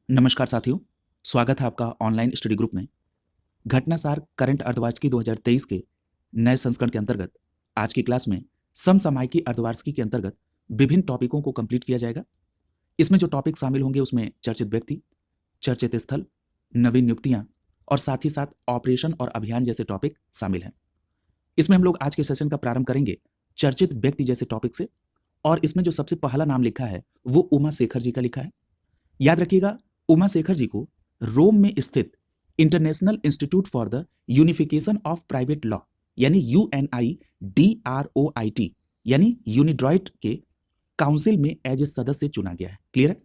नमस्कार साथियों, स्वागत है आपका ऑनलाइन स्टडी ग्रुप में। घटनासार करंट अर्धवार्षिकी 2023 के नए संस्करण के अंतर्गत आज की क्लास में समसामयिकी अर्धवार्षिकी के अंतर्गत विभिन्न टॉपिकों को कंप्लीट किया जाएगा। इसमें जो टॉपिक शामिल होंगे उसमें चर्चित व्यक्ति, चर्चित स्थल, नवीन नियुक्तियां और साथ ही साथ ऑपरेशन और अभियान जैसे टॉपिक शामिल हैं। इसमें हम लोग आज के सेशन का प्रारंभ करेंगे चर्चित व्यक्ति जैसे टॉपिक से, और इसमें जो सबसे पहला नाम लिखा है वो उमा शेखर जी का लिखा है। याद रखिएगा, उमा शेखर जी को रोम में स्थित international Institute for the Unification of Private law यानी UNIDROIT यानी यूनिड्रॉइट के काउंसिल में एज ए सदस्य चुना गया है। क्लियर है?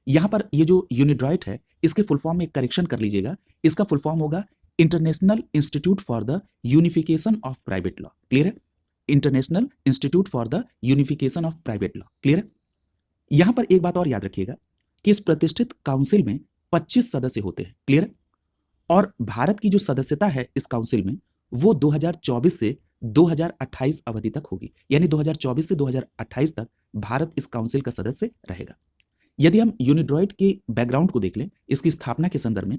यहां पर ये जो यूनिड्रॉइट है इसके फुल फॉर्म में एक करेक्शन कर लीजिएगा, इसका फुल फॉर्म होगा International Institute for the Unification of Private Law. Clear है? International Institute for the Unification of Private Law. Clear है? यहां पर एक बात और याद रखिएगा कि इस प्रतिष्ठित काउंसिल में 25 सदस्य होते हैं। क्लियर है? और भारत की जो सदस्यता है इस काउंसिल में वो 2024 से 2028 अवधि तक होगी, यानी 2024 से 2028 तक भारत इस काउंसिल का सदस्य रहेगा। यदि हम यूनिड्रॉइट के बैकग्राउंड को देख लें, इसकी स्थापना के संदर्भ में,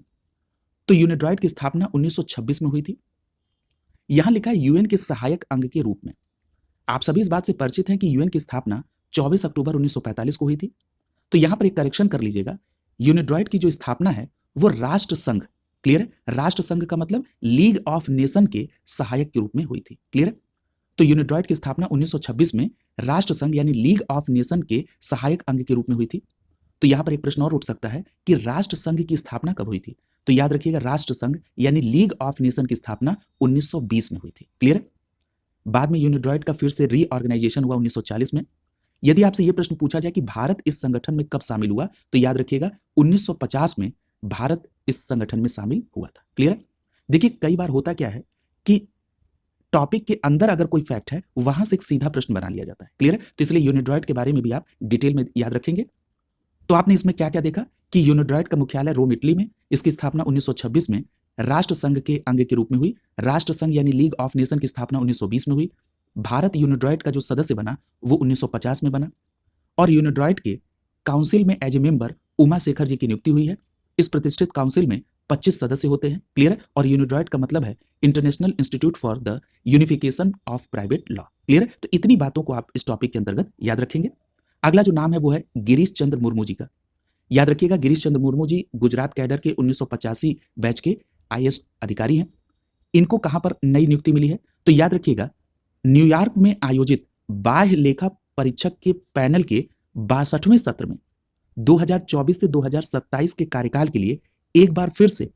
तो यूनिड्रॉइट की स्थापना 1926 में हुई थी। यहां लिखा है यूएन के सहायक अंग के रूप में। आप सभी इस बात से परिचित हैं कि यूएन की स्थापना 24 अक्टूबर 1945 को हुई थी। तो यहां पर एक करेक्शन कर लीजिएगा, यूनिड्रॉइट की जो स्थापना है वो राष्ट्र संघ, क्लियर है, राष्ट्र संघ का मतलब लीग ऑफ नेशन के सहायक के रूप में हुई थी। क्लियर है? तो यूनिड्रॉइट की स्थापना 1926 में राष्ट्र संघ यानी लीग ऑफ नेशन के सहायक अंग के रूप में हुई थी। तो यहां पर एक प्रश्न और उठ सकता है कि राष्ट्र संघ की स्थापना कब हुई थी? तो याद रखिएगा, राष्ट्र संघ यानी लीग ऑफ नेशन की स्थापना 1920 में हुई थी। क्लियर है? बाद में यूनिड्रॉइट का फिर से रीऑर्गेनाइजेशन हुआ 1940 में। यदि आपसे यह प्रश्न पूछा जाए कि भारत इस संगठन में कब शामिल हुआ, तो याद रखिएगा 1950 में भारत इस संगठन में शामिल हुआ था। क्लियर है? देखिए, कई बार होता क्या है कि टॉपिक के अंदर अगर कोई फैक्ट है वहां से एक सीधा प्रश्न बना लिया जाता है। क्लियर है? तो इसलिए यूनिड्रॉइट के बारे में भी आप डिटेल में याद रखेंगे। तो आपने इसमें क्या क्या देखा कि यूनिड्रॉइट का मुख्यालय रोम, इटली में, इसकी स्थापना 1926 में राष्ट्र संघ के अंग के रूप में हुई। राष्ट्र संघ यानी लीग ऑफ नेशन की स्थापना 1920 में हुई। भारत यूनिड्रॉइट का जो सदस्य बना वो 1950 में बना, और यूनिड्रॉइट के काउंसिल में as a member Uma Shekhar ji की नियुक्ति हुई है। इस प्रतिष्ठित काउंसिल में 25 सदस्य होते हैं। क्लियर है? और यूनिड्रॉइट का मतलब है International Institute for the Unification of Private Law. Clear है? तो इतनी बातों को आप इस टॉपिक के अंतर्गत याद रखेंगे। अगला जो नाम है वो है गिरीश चंद्र मुर्मू जी का। याद रखिएगा, गिरीश चंद्र मुर्मू जी गुजरात कैडर के 1985 बैच के IAS अधिकारी हैं। इनको कहां पर नई नियुक्ति मिली है? तो याद रखिएगा, न्यूयॉर्क में आयोजित बाह्य लेखा परीक्षक के पैनल के 62वें सत्र में 2024 से 2027 के कार्यकाल के लिए एक बार फिर से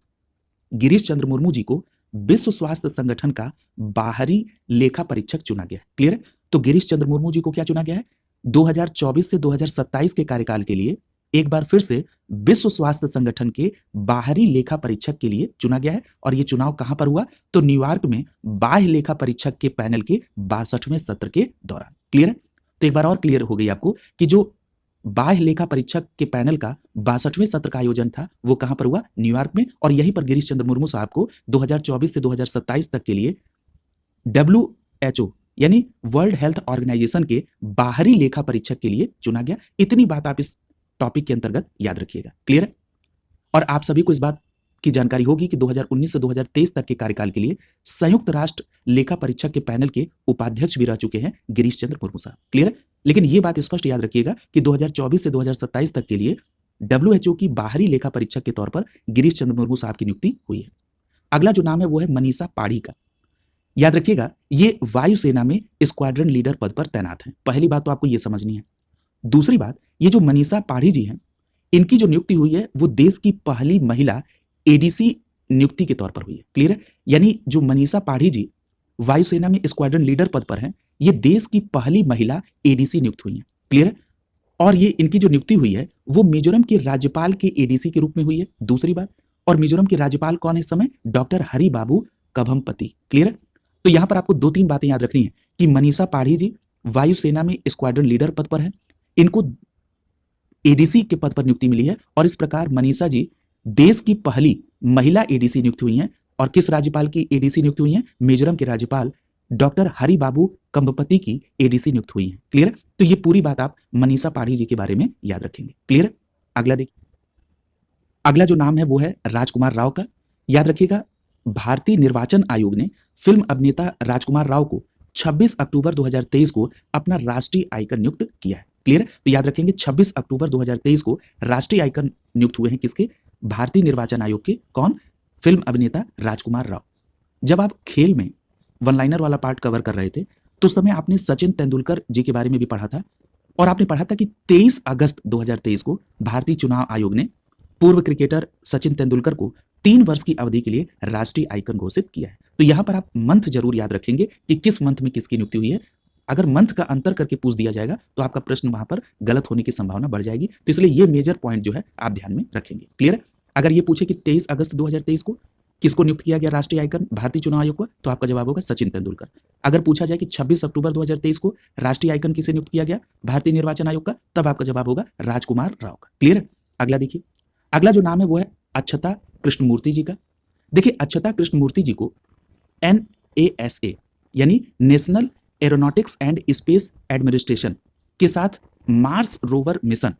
गिरीश चंद्र मुर्मू जी को विश्व स्वास्थ्य संगठन का बाहरी लेखा परीक्षक चुना गया है। क्लियर है? तो गिरीश चंद्र मुर्मू जी को क्या चुना गया है? 2024 से 2027 के कार्यकाल के लिए एक बार फिर से विश्व स्वास्थ्य संगठन के बाहरी लेखा परीक्षक के लिए चुना गया है। और यह चुनाव कहां पर हुआ? तो न्यूयॉर्क में बाह्य लेखा परीक्षक के पैनल के 62वें सत्र के दौरान। क्लियर है? तो एक बार और क्लियर हो गई आपको कि जो बाह्य लेखा परीक्षक के पैनल का 62वें सत्र का आयोजन था वो कहां पर हुआ? न्यूयॉर्क में। और यहीं पर गिरीश चंद्र मुर्मू साहब को 2024 से 2027 तक के लिए WHO यानी वर्ल्ड हेल्थ ऑर्गेनाइजेशन के बाहरी लेखा परीक्षक के लिए चुना गया। इतनी बात आप इस टॉपिक के अंतर्गत याद रखिएगा। क्लियर है? और आप सभी को इस बात की जानकारी होगी कि 2019 से 2023 तक के कार्यकाल के लिए संयुक्त राष्ट्र लेखा परीक्षक के पैनल के उपाध्यक्ष भी रह चुके हैं गिरीश चंद्र मुर्मू साहब। क्लियर है? लेकिन यह बात स्पष्ट याद रखिएगा कि 2024 से 2027 तक के लिए WHO की बाहरी लेखा परीक्षक के तौर पर गिरीश चंद्र मुर्मू साहब की नियुक्ति हुई है। अगला जो नाम है वो है मनीषा पाढ़ी का। याद रखिएगा, ये वायुसेना में स्क्वाड्रन लीडर पद पर तैनात हैं। पहली बात तो आपको यह समझनी है। दूसरी बात, ये जो मनीषा पाढ़ी जी हैं, इनकी जो नियुक्ति हुई है वो देश की पहली महिला ADC नियुक्ति के तौर पर हुई है। क्लियर है? यानी जो मनीषा पाढ़ी जी वायुसेना में स्क्वाड्रन लीडर पद पर हैं, ये देश की पहली महिला ADC नियुक्त हुई है। क्लियर है? और ये इनकी जो नियुक्ति हुई है वो मिजोरम के राज्यपाल के ADC के रूप में हुई है। दूसरी बात, और मिजोरम के राज्यपाल कौन है इस समय? डॉक्टर हरिबाबू कभमपति। क्लियर है? तो यहां पर आपको 2-3 बातें याद रखनी है कि मनीषा पाढ़ी जी वायुसेना में स्क्वाड्रन लीडर पद पर है, इनको ADC के पद पर नियुक्ति मिली है, और इस प्रकार मनीषा जी देश की पहली महिला ADC नियुक्त हुई हैं। और किस राज्यपाल की ADC नियुक्त हुई हैं? मिजोरम के राज्यपाल डॉक्टर हरिबाबू कंबपति की ADC नियुक्त हुई हैं। क्लियर है? तो ये पूरी बात आप मनीषा पाढ़ी जी के बारे में याद रखेंगे। क्लियर है? अगला देखिए, अगला जो नाम है वो है राजकुमार राव का। याद रखिएगा, भारतीय निर्वाचन आयोग ने फिल्म अभिनेता राजकुमार राव को 26 अक्टूबर 2023 को अपना राष्ट्रीय आइकन नियुक्त किया है। क्लियर है? तो याद रखेंगे 26 अक्टूबर 2023 को राष्ट्रीय आइकन नियुक्त हुए हैं किसके? भारतीय निर्वाचन आयोग के। कौन? फिल्म अभिनेता राजकुमार राव। जब आप खेल में वन लाइनर वाला पार्ट कवर कर रहे थे तो उस समय आपने सचिन तेंदुलकर जी के बारे में भी पढ़ा था, और आपने पढ़ा था कि 23 अगस्त 2023 को भारतीय चुनाव आयोग ने पूर्व क्रिकेटर सचिन तेंदुलकर को 3 वर्ष की अवधि के लिए राष्ट्रीय आइकन घोषित किया है। तो यहां पर आप मंथ जरूर याद रखेंगे कि किस मंथ में किसकी नियुक्ति हुई है। अगर मंथ का अंतर करके पूछ दिया जाएगा तो आपका प्रश्न वहां पर गलत होने की संभावना बढ़ जाएगी। तो इसलिए ये मेजर पॉइंट जो है आप ध्यान में रखेंगे। क्लियर है? अगर ये पूछे कि 23 अगस्त 2023 को किसको नियुक्त किया गया राष्ट्रीय आइकन भारतीय चुनाव आयोग को, तो आपका जवाब होगा सचिन तेंदुलकर। अगर पूछा जाए कि 26 अक्टूबर 2023 को राष्ट्रीय आइकन किसे नियुक्त किया गया भारतीय निर्वाचन आयोग का, तब आपका जवाब होगा राजकुमार राव का। क्लियर है? अगला देखिए, अगला जो नाम है वो है अक्षता कृष्णमूर्ति जी का। देखिए, अक्षता कृष्णमूर्ति जी को NASA यानी national aeronautics and space administration के साथ मार्स रोवर मिशन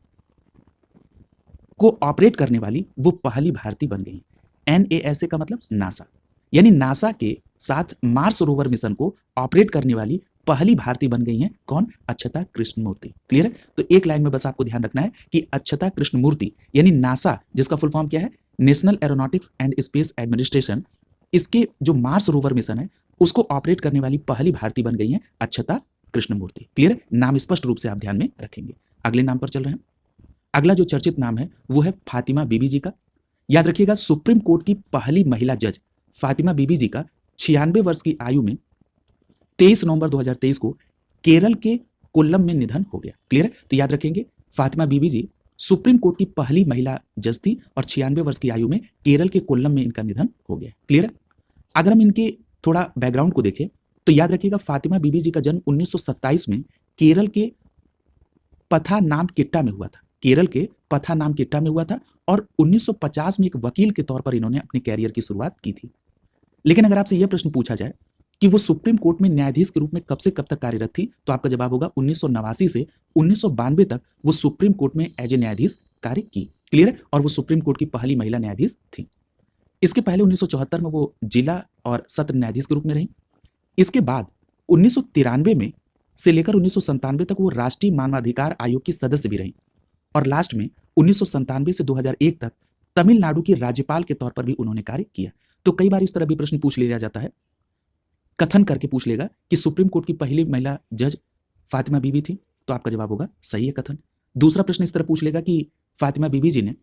को ऑपरेट करने वाली वो पहली भारतीय बन गई। NASA का मतलब नासा, यानी नासा के साथ मार्स रोवर मिशन को ऑपरेट करने वाली पहली भारतीय बन गई हैं। कौन? अक्षता कृष्णमूर्ति। क्लियर है? तो एक लाइन में बस आपको ध्यान रखना है कि अक्षता कृष्णमूर्ति यानी नासा, जिसका फुल फॉर्म क्या है? National aeronautics and space administration, इसके जो मार्स रोवर मिशन है उसको ऑपरेट करने वाली पहली भारतीय बन गई हैं अक्षता कृष्णमूर्ति। क्लियर है? नाम स्पष्ट रूप से आप ध्यान में रखेंगे। अगले नाम पर चल रहे हैं। अगला जो चर्चित नाम है वो है फातिमा बीबी जी का। याद रखिएगा, सुप्रीम कोर्ट की पहली महिला जज फातिमा बीबी जी का 96 वर्ष की आयु में 23 नवंबर 2023 को केरल के कोल्लम में निधन हो गया। क्लियर है? तो याद रखेंगे, फातिमा बीबी जी सुप्रीम कोर्ट की पहली महिला जज थी और 96 वर्ष की आयु में केरल के कोल्लम में इनका निधन हो गया। क्लियर है? अगर हम इनके थोड़ा बैकग्राउंड को देखें तो याद रखिएगा, फातिमा बीबी जी का जन्म 1927 में केरल के पथानामथिट्टा में हुआ था। केरल के पथानामथिट्टा में हुआ था और 1950 में एक वकील के तौर पर इन्होंने अपने कैरियर की शुरुआत की थी। लेकिन अगर आपसे यह प्रश्न पूछा जाए कि वो सुप्रीम कोर्ट में न्यायाधीश के रूप में कब से कब तक कार्यरत थी, तो आपका जवाब होगा 1989 से 1992 तक वो सुप्रीम कोर्ट में एज ए न्यायाधीश कार्य की। क्लियर है? और वो सुप्रीम कोर्ट की पहली महिला न्यायाधीश थी। इसके पहले 1974 में वो जिला और सत्र न्यायाधीश के रूप में रही। इसके बाद 1993 में से लेकर 1997 तक वो राष्ट्रीय मानवाधिकार आयोग की सदस्य भी रही, और लास्ट में 1997 से 2001 तक तमिलनाडु की राज्यपाल के तौर पर भी उन्होंने कार्य किया। तो कई बार इस तरह भी प्रश्न पूछ लिया जाता है, कथन करके पूछ लेगा कि सुप्रीम कोर्ट की पहली महिला जज फातिमा बीबी थी, तो आपका जवाब होगा सही है कथन। दूसरा प्रश्न इस तरह पूछ लेगा कि फातिमा बीबी जी ने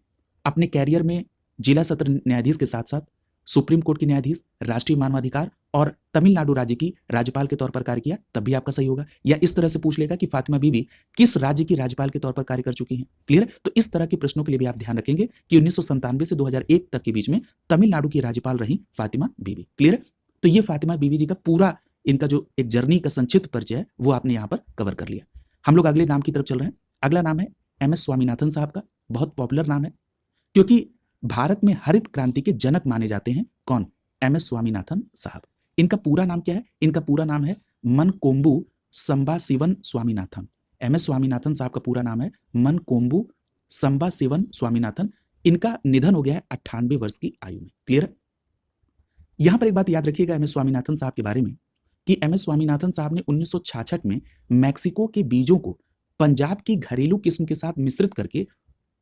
अपने कैरियर में जिला सत्र न्यायाधीश के साथ साथ सुप्रीम कोर्ट की न्यायाधीश, राष्ट्रीय मानवाधिकार और तमिलनाडु राज्य की राज्यपाल के तौर पर कार्य किया, तब भी आपका सही होगा। या इस तरह से पूछ लेगा कि फातिमा बीबी किस राज्य की राज्यपाल के तौर पर कार्य कर चुकी हैं। क्लियर? तो इस तरह के प्रश्नों के लिए भी आप ध्यान रखेंगे कि 1997 से 2001 तक के बीच में तमिलनाडु की राज्यपाल रही फातिमा बीबी। क्लियर? तो ये फातिमा बीबी जी का पूरा इनका जो एक जर्नी का संक्षिप्त परिचय है वो आपने यहाँ पर कवर कर लिया। हम लोग अगले नाम की तरफ चल रहे हैं। अगला नाम है MS स्वामीनाथन साहब का। बहुत पॉपुलर नाम है क्योंकि भारत में हरित क्रांति के जनक माने जाते हैं। कौन? MS स्वामीनाथन साहब। इनका पूरा नाम क्या है? इनका पूरा नाम है मनकोम्बू संबाशिवन स्वामीनाथन। MS स्वामीनाथन साहब का पूरा नाम है मनकोम्बू संबाशिवन स्वामीनाथन। इनका निधन हो गया है 98 वर्ष की आयु में। क्लियर? यहां पर एक बात याद रखिएगा MS स्वामीनाथन साहब के बारे में कि MS स्वामीनाथन साहब ने 1966 में मैक्सिको के बीजों को पंजाब की घरेलू किस्म के साथ मिश्रित करके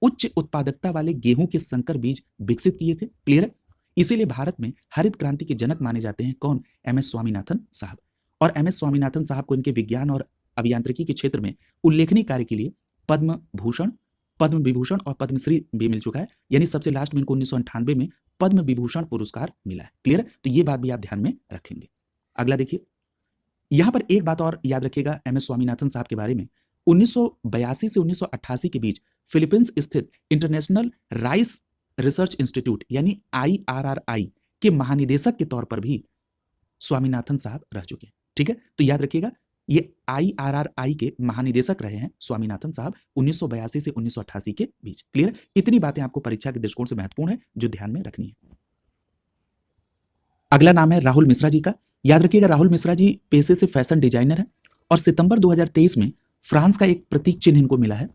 उच्च उत्पादकता वाले गेहूं के संकर बीज विकसित किए थे। क्लियर? इसीलिए भारत में हरित क्रांति के जनक माने जाते हैं। कौन? MS स्वामीनाथन साहब। और MS स्वामीनाथन साहब को इनके विज्ञान और अभियांत्रिकी के क्षेत्र में उल्लेखनीय कार्य के लिए पद्म भूषण, पद्म विभूषण और पद्मश्री भी मिल चुका है। यानी सबसे लास्ट में इनको 1998 में पद्म विभूषण पुरस्कार मिला है। क्लियर? तो ये बात भी आप ध्यान में रखेंगे। अगला देखिए, यहां पर एक बात और याद रखिएगा MS स्वामीनाथन साहब के बारे में। 1982 से 1988 के बीच फिलीपींस स्थित इंटरनेशनल राइस रिसर्च इंस्टीट्यूट यानी IRRI के महानिदेशक के तौर पर भी स्वामीनाथन साहब रह चुके हैं। ठीक है? तो याद रखिएगा, ये IRRI के महानिदेशक रहे हैं स्वामीनाथन साहब 1982 से 1988 के बीच। क्लियर? इतनी बातें आपको परीक्षा के दृष्टिकोण से महत्वपूर्ण है जो ध्यान में रखनी है। अगला नाम है राहुल मिश्रा जी का। याद रखिएगा, राहुल मिश्रा जी पेशे से फैशन डिजाइनर है और सितंबर 2023 में फ्रांस का एक प्रतीक चिन्ह इनको मिला है।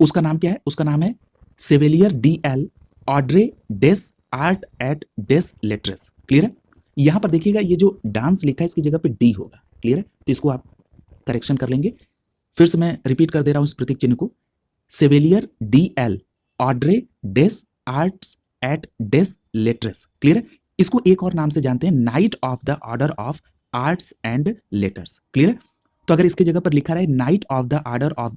उसका नाम क्या है? उसका नाम है Chevalier DL Ordre des Arts et des Lettres. Clear है? यहां पर देखिएगा ये जो डांस लिखा है इसकी जगह पे डी होगा। क्लियर है? तो इसको आप करेक्शन कर लेंगे। फिर से मैं रिपीट कर दे रहा हूं इस प्रतीक चिन्ह को, Chevalier D L Ordre des Arts et des Lettres. Clear है? इसको एक और नाम से जानते हैं, Knight of the Order of Arts and Letters. Clear है? तो अगर इसके जगह पर लिखा रहे Knight of the Order of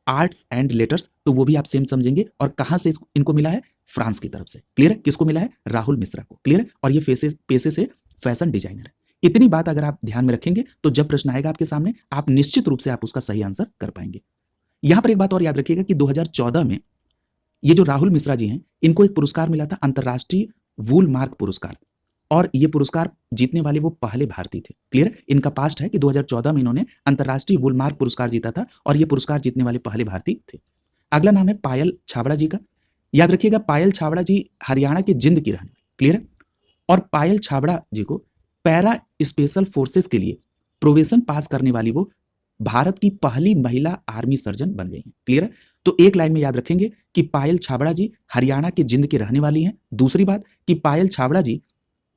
Arts and Letters तो वो भी आप सेम समझेंगे। और कहां से इनको मिला है? फ्रांस की तरफ से। क्लियर है? किसको मिला है? राहुल मिश्रा को। क्लियर है? और ये पेशे से फैशन डिजाइनर है। इतनी बात अगर आप ध्यान में रखेंगे तो जब प्रश्न आएगा आपके सामने आप निश्चित रूप से आप उसका सही आंसर कर पाएंगे। यहां पर एक बात और याद रखिएगा कि 2014 में ये जो राहुल मिश्रा जी हैं इनको एक पुरस्कार मिला था, अंतर्राष्ट्रीय वूल मार्क पुरस्कार, और ये पुरस्कार जीतने वाले वो पहले भारतीय थे। क्लियर? इनका पास्ट है कि 2014 में इन्होंने अंतर्राष्ट्रीय वूल मार्क पुरस्कार जीता था और ये पुरस्कार जीतने वाले पहले भारतीय थे। अगला नाम है पायल छाबड़ा जी का। याद रखिएगा पायल छाबड़ा जी हरियाणा के जिंद की रहने। क्लियर है? और पायल छाबड़ा जी को पैरा स्पेशल फोर्सेस के लिए प्रोबेशन पास करने वाली वो भारत की पहली महिला आर्मी सर्जन बन गई हैं। क्लियर है? तो एक लाइन में याद रखेंगे कि पायल छाबड़ा जी हरियाणा के जिंद के रहने वाली हैं। दूसरी बात कि पायल छाबड़ा जी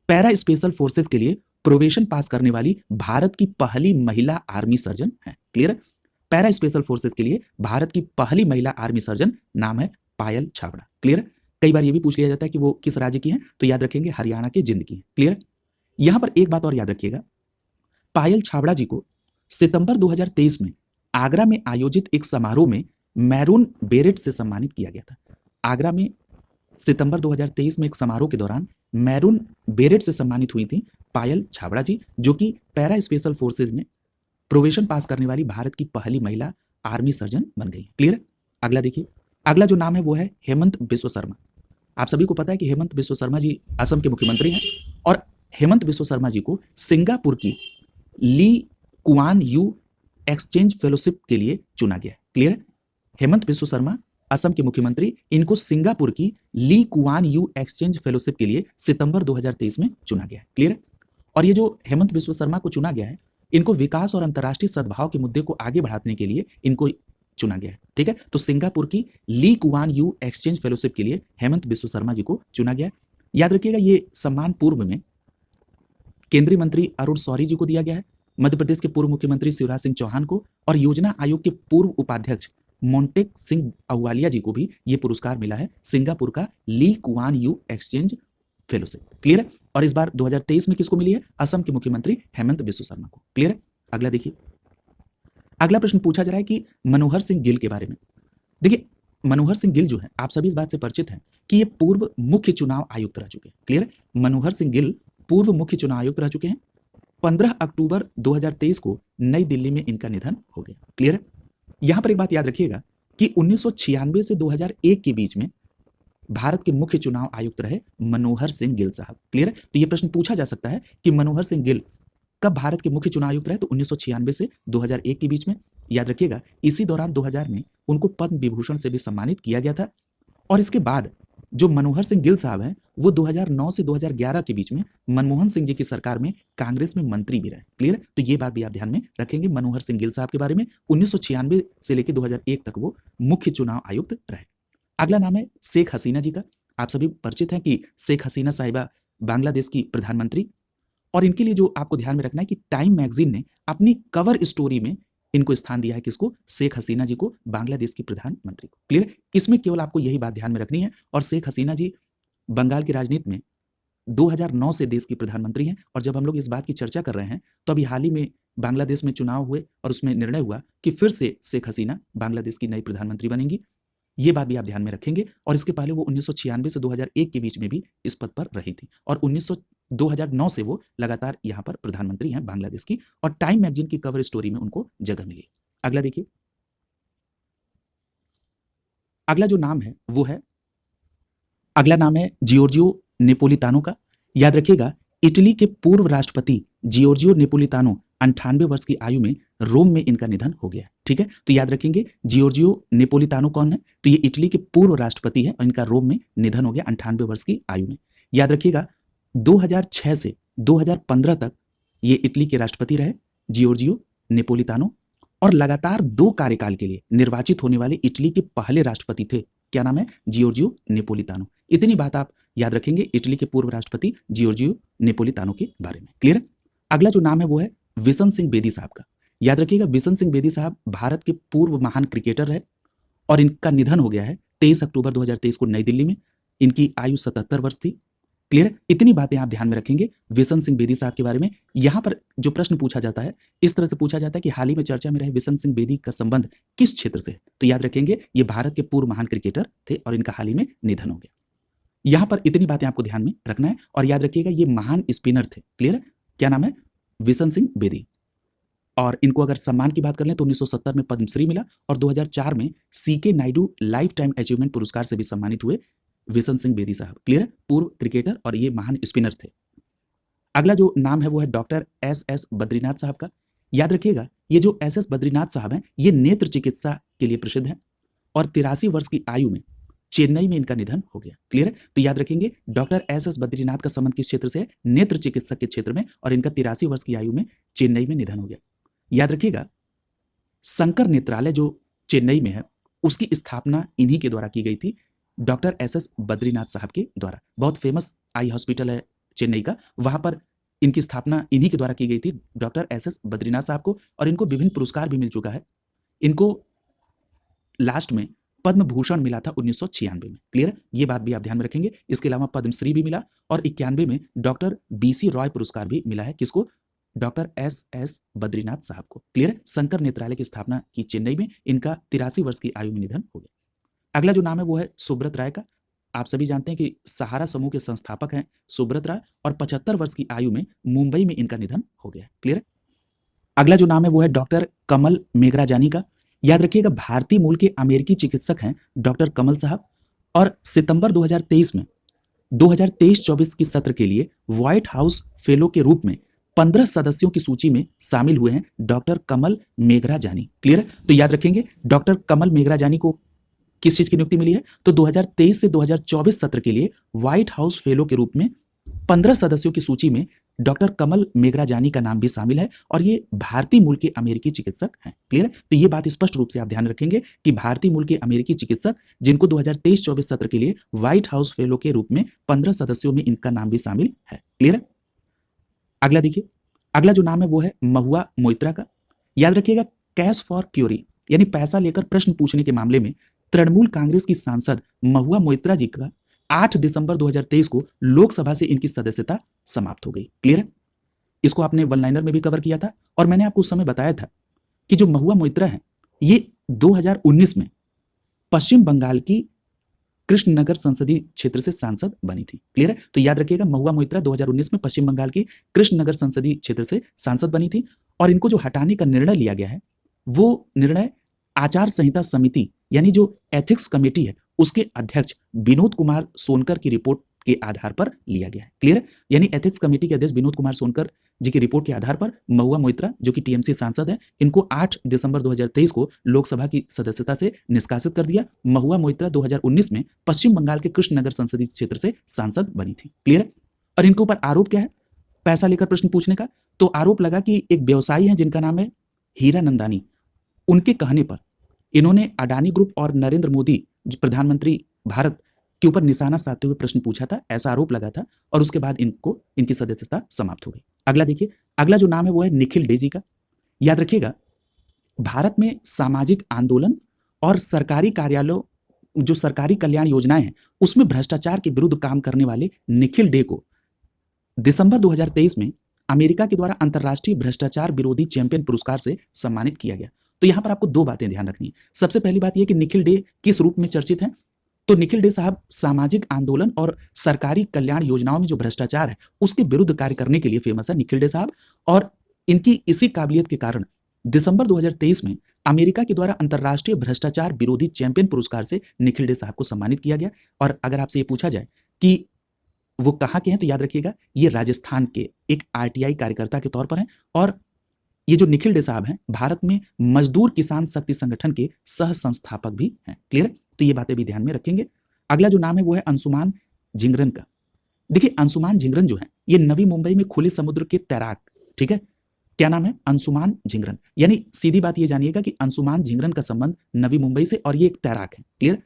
पैरा स्पेशल फोर्सेस के लिए प्रोबेशन पास करने वाली भारत की पहली महिला आर्मी सर्जन है। क्लियर है? पैरा स्पेशल फोर्सेस के लिए भारत की पहली महिला आर्मी सर्जन नाम है पायल छाबड़ा। क्लियर है? कई बार ये भी पूछ लिया जाता है कि वो किस राज्य की हैं, तो याद रखेंगे हरियाणा के जिंद की हैं। क्लियर है? यहां पर एक बात और याद रखिएगा, पायल छाबड़ा जी को सितंबर 2023 में आगरा में आयोजित एक समारोह में मैरून बेरेट से सम्मानित किया गया था। आगरा में सितंबर 2023 में एक समारोह के दौरान मैरून बेरेट से सम्मानित हुई थी पायल छाबड़ा जी, जो कि पैरा स्पेशल फोर्सेज में प्रोबेशन पास करने वाली भारत की पहली महिला आर्मी सर्जन बन गई। क्लियर? अगला देखिए, अगला जो नाम है वो है हेमंत बिस्व शर्मा। आप सभी को पता है कि हेमंत बिस्व शर्मा जी असम के मुख्यमंत्री हैं और हेमंत बिस्व शर्मा जी को सिंगापुर की Lee Kuan Yew exchange fellowship के लिए चुना गया है। क्लियर? हेमंत बिस्व शर्मा असम के मुख्यमंत्री, इनको सिंगापुर की Lee Kuan Yew exchange fellowship के लिए सितंबर 2023 में चुना गया है। क्लियर? और ये जो हेमंत बिस्व शर्मा को चुना गया है, इनको विकास और अंतर्राष्ट्रीय सद्भाव के मुद्दे को आगे बढ़ाने के लिए इनको चुना गया है। ठीक है? तो सिंगापुर की Lee Kuan Yew exchange fellowship के लिए हेमंत बिस्व शर्मा जी को चुना गया है। याद रखिएगा ये सम्मान पूर्व में केंद्रीय मंत्री अरुण शौरी जी को दिया गया है, मध्य प्रदेश के पूर्व मुख्यमंत्री शिवराज सिंह चौहान को और योजना आयोग के पूर्व उपाध्यक्ष मोंटेक सिंह अहलुवालिया जी को भी यह पुरस्कार मिला है, सिंगापुर का Lee Kuan Yew exchange fellowship. Clear है? और इस बार 2023 में किसको मिली है? असम के मुख्यमंत्री हेमंत बिस्व शर्मा को। क्लियर है? अगला देखिए, अगला प्रश्न पूछा जा रहा है कि मनोहर सिंह गिल के बारे में। देखिए, मनोहर सिंह गिल जो है, आप सभी इस बात से परिचित हैं कि ये पूर्व मुख्य चुनाव आयुक्त रह चुके हैं। क्लियर है? मनोहर सिंह गिल पूर्व मुख्य चुनाव आयुक्त रह चुके हैं। 15 अक्टूबर 2023 को नई दिल्ली में इनका निधन हो गया। क्लियर है? यहां पर एक बात याद रखिएगा कि 1996 से 2001 के बीच में भारत के मुख्य चुनाव आयुक्त रहे मनोहर सिंह गिल साहब। क्लियर है? तो यह प्रश्न पूछा जा सकता है कि मनोहर सिंह गिल कब भारत के मुख्य चुनाव आयुक्त रहे, तो 1996 से 2001 के बीच में। याद रखिएगा इसी दौरान 2000 में उनको पद्म विभूषण से भी सम्मानित किया गया था। और इसके बाद जो मनोहर सिंह गिल साहब हैं वो 2009 से 2011 के बीच में मनमोहन सिंह जी की सरकार में कांग्रेस में मंत्री भी रहे। क्लियर? तो ये बात भी आप ध्यान में रखेंगे मनोहर सिंह गिल साहब के बारे में। 1996 से लेकर 2001 तक वो मुख्य चुनाव आयुक्त रहे। अगला नाम है शेख हसीना जी का। आप सभी परिचित हैं कि शेख हसीना साहिबा बांग्लादेश की प्रधानमंत्री, और इनके लिए जो आपको ध्यान में रखना है कि टाइम मैगजीन ने अपनी कवर स्टोरी में इनको स्थान दिया है। किसको? शेख हसीना जी को, बांग्लादेश की प्रधानमंत्री को। क्लियर? इसमें केवल आपको यही बात ध्यान में रखनी है। और शेख हसीना जी बंगाल की राजनीति में 2009 से देश की प्रधानमंत्री हैं। और जब हम लोग इस बात की चर्चा कर रहे हैं तो अभी हाल ही में बांग्लादेश में चुनाव हुए और उसमें निर्णय हुआ कि फिर से शेख हसीना बांग्लादेश की नई प्रधानमंत्री बनेंगी। ये बात भी आप ध्यान में रखेंगे। और इसके पहले वो 1996 से 2001 के बीच में भी इस पद पर रही थी और 2009 से वो लगातार यहाँ पर प्रधानमंत्री हैं बांग्लादेश की, और टाइम मैगजीन की कवर स्टोरी में उनको जगह मिली। अगला देखिए, अगला जो नाम है वो है, अगला नाम है जियोर्जियो नेपोलितानो का। याद रखिएगा इटली के पूर्व राष्ट्रपति जियोर्जियो नेपोलितानो 98 वर्ष की आयु में रोम में इनका निधन हो गया। ठीक है? तो याद रखेंगे जियोर्जियो नेपोलितानो कौन है, तो ये इटली के पूर्व राष्ट्रपति है और इनका रोम में निधन हो गया 98 वर्ष की आयु में। याद रखिएगा 2006 से 2015 तक ये इटली के राष्ट्रपति रहे जियोर्जियो नेपोलितानो, और लगातार 2 कार्यकाल के लिए निर्वाचित होने वाले इटली के पहले राष्ट्रपति थे। क्या नाम है? जियोर्जियो नेपोलितानो। इतनी बात आप याद रखेंगे इटली के पूर्व राष्ट्रपति जियोर्जियो नेपोलितानो के बारे में। क्लियर है? अगला जो नाम है वो है बिशन सिंह बेदी साहब का। याद रखिएगा, बिशन सिंह बेदी साहब भारत के पूर्व महान क्रिकेटर है और इनका निधन हो गया है 23 अक्टूबर 2023 को नई दिल्ली में। इनकी आयु 77 वर्ष थी। क्लियर है? इतनी बातें आप ध्यान में रखेंगे बिशन सिंह बेदी साहब के बारे में। यहां पर जो प्रश्न पूछा जाता है इस तरह से पूछा जाता है कि हाल ही में चर्चा में रहे बिशन सिंह बेदी का संबंध किस क्षेत्र से है? तो याद रखेंगे ये भारत के पूर्व महान क्रिकेटर थे और इनका हाल ही में निधन हो गया। यहां पर इतनी बातें आपको ध्यान में रखना है और याद रखिएगा ये महान स्पिनर थे। क्लियर है? क्या नाम है? बिशन सिंह बेदी। और इनको अगर सम्मान की बात कर लें तो 1970 में पद्मश्री मिला और 2004 में CK Naidu lifetime achievement पुरस्कार से भी सम्मानित हुए बिशन सिंह बेदी साहब। क्लियर है? पूर्व क्रिकेटर और ये महान स्पिनर थे। अगला जो नाम है वो है डॉक्टर एस बद्रीनाथ साहब का। याद रखिएगा ये जो एस बद्रीनाथ साहब हैं ये नेत्र चिकित्सा के लिए प्रसिद्ध हैं और 83 वर्ष की आयु में चेन्नई में इनका निधन हो गया। क्लियर है? तो याद रखेंगे डॉक्टर एस बद्रीनाथ का संबंध किस क्षेत्र से है? नेत्र चिकित्सक के क्षेत्र में, और इनका 83 वर्ष की आयु में चेन्नई में निधन हो गया। याद रखिएगा शंकर नेत्रालय जो चेन्नई में है उसकी स्थापना इन्हीं के द्वारा की गई थी, डॉक्टर एस बद्रीनाथ साहब के द्वारा। बहुत फेमस आई हॉस्पिटल है चेन्नई का, वहां पर इनकी स्थापना इन्हीं के द्वारा की गई थी डॉक्टर एस बद्रीनाथ साहब को, और इनको विभिन्न पुरस्कार भी मिल चुका है। इनको लास्ट में पद्म भूषण मिला था 1996 में। क्लियर है? ये बात भी आप ध्यान में रखेंगे। इसके अलावा पद्मश्री भी मिला और 91 में डॉक्टर बीसी रॉय पुरस्कार भी मिला है। किसको? डॉक्टर एस बद्रीनाथ साहब को। क्लियर है? शंकर नेत्रालय की स्थापना की चेन्नई में, इनका 83 वर्ष की आयु में निधन हो गया। अगला जो नाम है वो है सुब्रत राय का। आप सभी जानते हैं कि सहारा समूह के संस्थापक हैं सुब्रत राय, और 75 वर्ष की आयु में मुंबई में इनका निधन हो गया। क्लियर है? अगला जो नाम है वो है डॉक्टर कमल मेघराजानी का। याद रखिएगा भारतीय मूल के अमेरिकी चिकित्सक हैं डॉक्टर कमल साहब, और सितंबर 2023 में 2023-24 की सत्र के लिए व्हाइट हाउस फेलो के रूप में 15 सदस्यों की सूची में शामिल हुए हैं डॉक्टर कमल मेघराजानी। क्लियर है? तो याद रखेंगे डॉक्टर कमल मेघराजानी को किस चीज की नियुक्ति मिली है? तो 2023 से 2024 सत्र के लिए व्हाइट हाउस फेलो के रूप में 15 सदस्यों की सूची में डॉक्टर कमल मेघराजानी का नाम भी शामिल है, और ये भारतीय मूल के अमेरिकी चिकित्सक हैं। क्लियर है? तो ये बात स्पष्ट रूप से आप ध्यान रखेंगे कि भारतीय मूल के अमेरिकी चिकित्सक जिनको 2023-24 सत्र के लिए व्हाइट हाउस फेलो के रूप में 15 सदस्यों में इनका नाम भी शामिल है। क्लियर है? अगला देखिए, अगला जो नाम है वो है महुआ मोइत्रा का। याद रखिएगा कैश फॉर क्यूरी यानी पैसा लेकर प्रश्न पूछने के मामले में तृणमूल कांग्रेस की सांसद महुआ मोइत्रा जी का 8 दिसंबर 2023 को लोकसभा से इनकी सदस्यता समाप्त हो गई। क्लियर है? इसको आपने वन लाइनर में भी कवर किया था, और मैंने आपको उस समय बताया था कि जो महुआ मोइत्रा है ये 2019 में पश्चिम बंगाल की कृष्णनगर संसदीय क्षेत्र से सांसद बनी थी। क्लियर है? तो याद रखिएगा महुआ मोइत्रा 2019 में पश्चिम बंगाल की कृष्णनगर संसदीय क्षेत्र से सांसद बनी थी, और इनको जो हटाने का निर्णय लिया गया है वो निर्णय आचार संहिता समिति यानी जो एथिक्स कमेटी है उसके अध्यक्ष विनोद कुमार सोनकर की रिपोर्ट के आधार पर लिया गया है। क्लियर है? यानी एथिक्स कमेटी के अध्यक्ष विनोद कुमार सोनकर जी की रिपोर्ट के आधार पर महुआ मोइत्रा जो कि टीएमसी सांसद है, इनको 8 दिसंबर 2023 को लोकसभा की सदस्यता से निष्कासित कर दिया। महुआ मोइत्रा 2019 में पश्चिम बंगाल के कृष्णनगर संसदीय क्षेत्र से सांसद बनी थी। क्लियर है? और इनके ऊपर आरोप क्या है पैसा लेकर प्रश्न पूछने का? तो आरोप लगा कि एक व्यवसायी है जिनका नाम है हीरा नंदानी, उनके कहने पर इन्होंने अडानी ग्रुप और नरेंद्र मोदी प्रधानमंत्री भारत के ऊपर निशाना साधते हुए प्रश्न पूछा था, ऐसा आरोप लगा था, और उसके बाद इनकी सदस्यता समाप्त हो गई। अगला देखिए, अगला जो नाम है वो है निखिल डे जी का। याद रखिएगा भारत में सामाजिक आंदोलन और सरकारी कार्यालयों जो सरकारी कल्याण योजनाएं हैं उसमें भ्रष्टाचार के विरुद्ध काम करने वाले निखिल डे को दिसंबर 2023 में अमेरिका के द्वारा अंतर्राष्ट्रीय भ्रष्टाचार विरोधी चैंपियन पुरस्कार से सम्मानित किया गया। तो यहां पर आपको दो बातें ध्यान रखनी है। सबसे पहली बात यह कि निखिल डे किस रूप में चर्चित हैं? तो निखिल डे साहब सामाजिक आंदोलन और सरकारी कल्याण योजनाओं में जो भ्रष्टाचार है उसके विरुद्ध कार्य करने के लिए फेमस है निखिल डे साहब, और इनकी इसी काबिलियत के कारण दिसंबर 2023 में अमेरिका के द्वारा अंतर्राष्ट्रीय भ्रष्टाचार विरोधी चैंपियन पुरस्कार से निखिल डे साहब को सम्मानित किया गया। और अगर आपसे ये पूछा जाए कि वो कहाँ के हैं तो याद रखिएगा ये राजस्थान के एक आरटीआई कार्यकर्ता के तौर पर हैं, और ये जो निखिल डे साहब हैं भारत में मजदूर किसान शक्ति संगठन के सह संस्थापक भी हैं। क्लियर? तो ये बातें भी ध्यान में रखेंगे। अगला जो नाम है वो है अंशुमान झिंगरन का। देखिए अंशुमान झिंगरन जो है ये नवी मुंबई में खुले समुद्र के तैराक, ठीक है, क्या नाम है? अंशुमान झिंगरन। यानी सीधी बात ये जानिएगा कि अंशुमान झिंगरन का संबंध नवी मुंबई से, और ये एक तैराक है। क्लियर?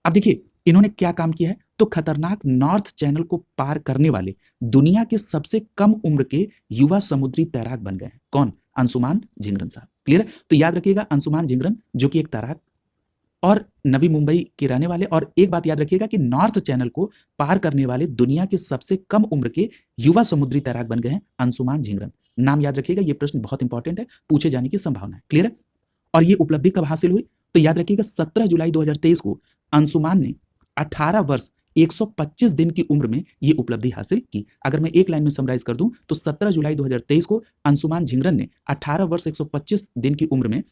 अब देखिए इन्होंने क्या काम किया है, तो खतरनाक नॉर्थ चैनल को पार करने वाले दुनिया के सबसे कम उम्र के युवा समुद्री तैराक बन गए हैं। कौन? अंशुमान झिंगरन साहब। क्लियर है? तो याद रखिएगा अंशुमान झिंगरन जो कि एक तैराक और नवी मुंबई के रहने वाले, और एक बात याद रखिएगा कि नॉर्थ चैनल को पार करने वाले दुनिया के सबसे कम उम्र के युवा समुद्री तैराक बन गए हैं अंशुमान झिंगरन। नाम याद रखिएगा, ये प्रश्न बहुत इंपॉर्टेंट है, पूछे जाने की संभावना है। क्लियर है? और ये उपलब्धि कब हासिल हुई? तो याद रखिएगा 17 जुलाई 2023 को अंशुमान ने 18 वर्ष 125 दिन की उम्र में ये उपलब्धि हासिल की। अगर मैं एक लाइन में समराइज कर दूं तो 17 जुलाई 2023 को अंशुमान झिंगरन ने 18 वर्ष 125 दिन की उम्र में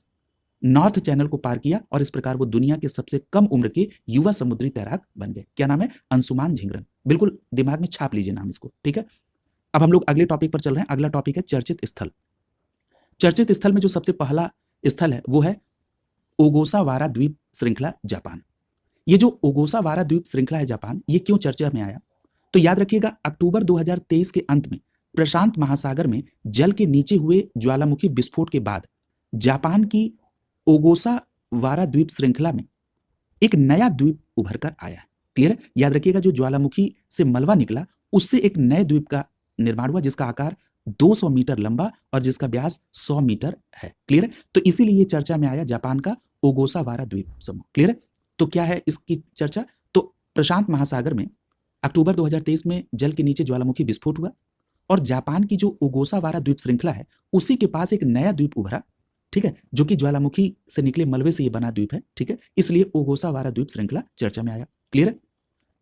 नॉर्थ चैनल को पार किया और इस प्रकार वो दुनिया के सबसे कम उम्र के युवा समुद्री तैराक बन गए। क्या नाम है? अंशुमान झिंगरन। बिल्कुल दिमाग में छाप लीजिए नाम इसको, ठीक है। अब हम लोग अगले टॉपिक पर चल रहे हैं। अगला टॉपिक है चर्चित स्थल। चर्चित स्थल में जो सबसे पहला स्थल है वो है ओगोसावारा द्वीप श्रृंखला, जापान। ये जो ओगोसावारा द्वीप श्रृंखला है जापान, ये क्यों चर्चा में आया? तो याद रखिएगा अक्टूबर 2023 के अंत में प्रशांत महासागर में जल के नीचे हुए ज्वालामुखी विस्फोट के बाद जापान की ओगोसावारा द्वीप श्रृंखला में एक नया द्वीप उभर कर आया है। क्लियर है? याद रखिएगा जो ज्वालामुखी से मलबा निकला उससे एक नए द्वीप का निर्माण हुआ जिसका आकार 200 मीटर लंबा और जिसका व्यास 100 मीटर है। क्लियर है? तो इसीलिए ये चर्चा में आया जापान का ओगोसावारा द्वीप समूह। क्लियर है? तो क्या है इसकी चर्चा? तो प्रशांत महासागर में अक्टूबर 2023 में जल के नीचे ज्वालामुखी विस्फोट हुआ और जापान की जो ओगोसावारा द्वीप श्रृंखला है उसी के पास एक नया द्वीप उभरा, ठीक है, जो कि ज्वालामुखी से निकले मलबे से ये बना द्वीप है। ठीक है, इसलिए ओगोसावारा द्वीप श्रृंखला चर्चा में आया। क्लियर है?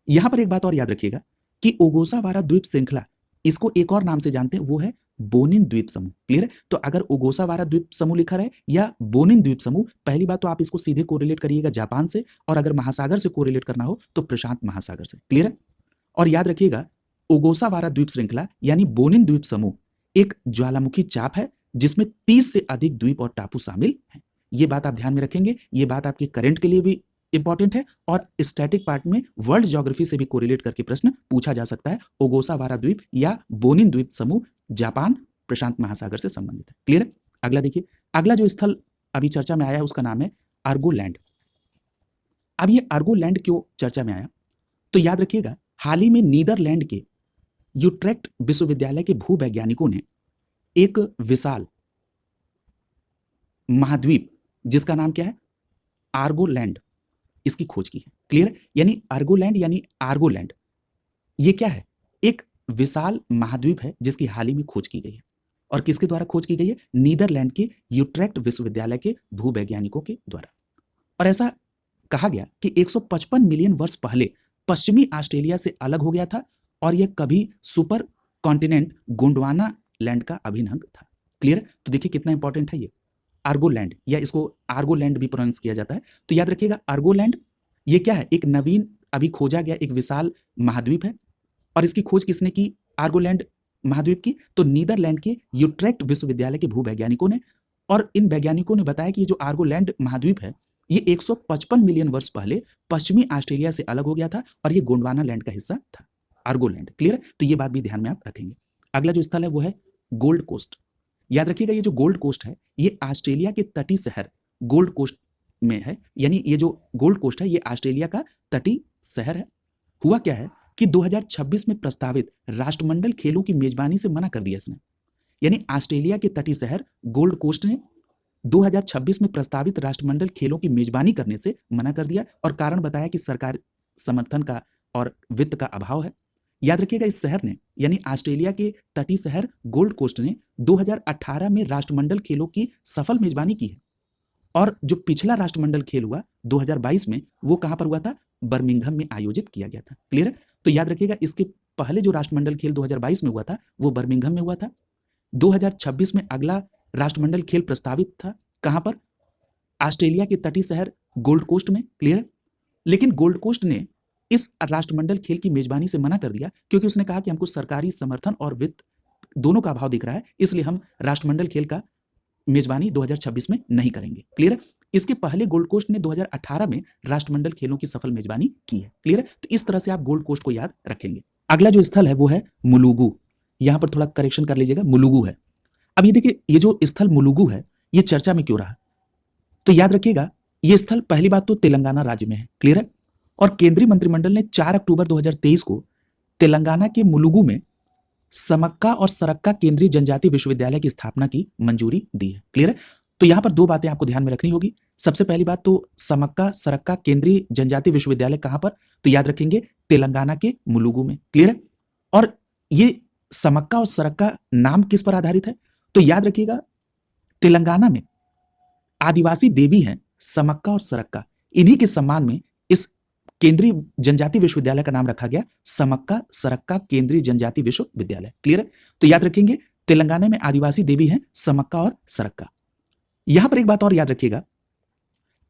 यहां पर एक बात और याद रखिएगा कि ओगोसावारा द्वीप श्रृंखला, इसको एक और नाम से जानते हैं, वो है बोनिन द्वीप समूह। क्लियर है? तो अगर ओगोसावारा द्वीप समूह लिखा रहे या बोनिन द्वीप समूह, पहली बात तो आप इसको सीधे कोरिलेट करिएगा जापान से, और अगर महासागर से कोरिलेट करना हो तो प्रशांत महासागर से। क्लियर है? और याद रखिएगा ओगोसावारा द्वीप श्रृंखला यानी बोनिन द्वीप समूह एक ज्वालामुखी चाप है जिसमें 30 से अधिक द्वीप और टापू शामिल हैं। ये बात आप ध्यान में रखेंगे, ये बात आपके करंट के लिए भी इंपॉर्टेंट है और स्टैटिक पार्ट में वर्ल्ड ज्योग्राफी से भी कोरिलेट करके प्रश्न पूछा जा सकता है। ओगोसावारा द्वीप या बोनिन द्वीप समूह जापान प्रशांत महासागर से संबंधित है। क्लियर है? अगला देखिए, अगला जो स्थल अभी चर्चा में आया है उसका नाम है आर्गोलैंड। अब ये आर्गोलैंड क्यों चर्चा में आया? तो याद रखिएगा हाल ही में नीदरलैंड के यूट्रेक्ट विश्वविद्यालय के भूवैज्ञानिकों ने एक विशाल महाद्वीप जिसका नाम क्या है? आर्गोलैंड, इसकी खोज की है। क्लियर? यानी आर्गोलैंड यानी आर्गोलैंड ये क्या है? एक विशाल महाद्वीप है जिसकी हाल ही में खोज की गई है। और किसके द्वारा खोज की गई है? नीदरलैंड के यूट्रेक्ट विश्वविद्यालय के भूवैज्ञानिकों के द्वारा। और ऐसा कहा गया कि 155 मिलियन वर्ष पहले पश्चिमी ऑस्ट्रेलिया से अलग हो गया था और यह कभी सुपर कॉन्टिनेंट गोंडवाना लैंड का अभिन्न अंग था। क्लियर? तो देखिए कितना इंपॉर्टेंट है ये आर्गोलैंड, या इसको आर्गोलैंड भी प्रोनाउंस किया जाता है। तो याद रखिएगा आर्गोलैंड ये क्या है? एक नवीन अभी खोजा गया एक विशाल महाद्वीप है। और इसकी खोज किसने की? आर्गोलैंड महाद्वीप की, तो नीदरलैंड के यूट्रेक्ट विश्वविद्यालय के भूवैज्ञानिकों ने। और इन वैज्ञानिकों ने बताया कि ये जो आर्गोलैंड महाद्वीप है ये 155 मिलियन वर्ष पहले पश्चिमी ऑस्ट्रेलिया से अलग हो गया था और ये गोंडवाना लैंड का हिस्सा था, आर्गोलैंड। क्लियर? तो ये बात भी ध्यान में आप रखेंगे। अगला जो स्थल है वो है गोल्ड कोस्ट। याद रखिएगा ये जो गोल्ड कोस्ट है ये ऑस्ट्रेलिया के तटीय शहर गोल्ड कोस्ट में है। यानी ये जो गोल्ड कोस्ट है ये ऑस्ट्रेलिया का तटीय शहर है। हुआ क्या है कि 2026 में प्रस्तावित राष्ट्रमंडल खेलों की मेजबानी से मना कर दिया इसने। यानी ऑस्ट्रेलिया के तटीय शहर गोल्ड कोस्ट ने 2026 में प्रस्तावित राष्ट्रमंडल खेलों की मेजबानी करने से मना कर दिया और कारण बताया कि सरकार समर्थन का और वित्त का अभाव है। याद रखिएगा इस शहर ने यानी ऑस्ट्रेलिया के तटीय शहर गोल्ड कोस्ट ने 2018 में राष्ट्रमंडल खेलों की सफल मेजबानी की है। और जो पिछला राष्ट्रमंडल खेल हुआ 2022 में वो कहां पर हुआ था? बर्मिंघम में आयोजित किया गया था। क्लियर है? तो याद रखिएगा इसके पहले जो राष्ट्रमंडल खेल 2022 में हुआ था वो बर्मिंघम में हुआ था। 2026 में अगला राष्ट्रमंडल खेल प्रस्तावित था कहां पर? ऑस्ट्रेलिया के तटीय शहर गोल्ड कोस्ट में। क्लियर? लेकिन गोल्ड कोस्ट ने इस राष्ट्रमंडल खेल की मेजबानी से मना कर दिया क्योंकि उसने कहा कि हमको सरकारी समर्थन और वित्त दोनों का अभाव दिख रहा है, इसलिए हम राष्ट्रमंडल खेल का मेजबानी 2026 में नहीं करेंगे। क्लियर? इसके पहले गोल्ड कोस्ट ने 2018 में राष्ट्रमंडल खेलों की सफल मेजबानी की है। क्लियर? तो इस तरह से आप गोल्ड कोस्ट को याद रखेंगे। अगला जो स्थल है वो है मुलुगु। यहां पर थोड़ा करेक्शन कर लीजिएगा, मुलुगु है। अब ये देखिए ये जो स्थल मुलुगु है ये चर्चा में क्यों रहा? तो याद रखिएगा ये स्थल पहली बात तो तेलंगाना राज्य में है। क्लियर है? और केंद्रीय मंत्रिमंडल ने 4 अक्टूबर 2023 को तेलंगाना के मुलुगु में समक्का और सरक्का केंद्रीय जनजातीय विश्वविद्यालय की स्थापना की मंजूरी दी है। क्लियर है? तो यहां पर दो बातें आपको ध्यान में रखनी होगी। सबसे पहली बात तो समक्का सरक्का केंद्रीय जनजातीय विश्वविद्यालय कहां पर, तो याद रखेंगे तेलंगाना के मुलुगु में। क्लियर है? और ये समक्का और सरक्का नाम किस पर आधारित है, तो याद रखिएगा तेलंगाना में आदिवासी देवी हैं समक्का और सरक्का, इन्हीं के सम्मान में इस केंद्रीय जनजातीय विश्वविद्यालय का नाम रखा गया समक्का सरक्का केंद्रीय जनजातीय विश्वविद्यालय। क्लियर है? तो याद रखेंगे तेलंगाना में आदिवासी देवी हैं समक्का और सरक्का। यहां पर एक बात और याद रखिएगा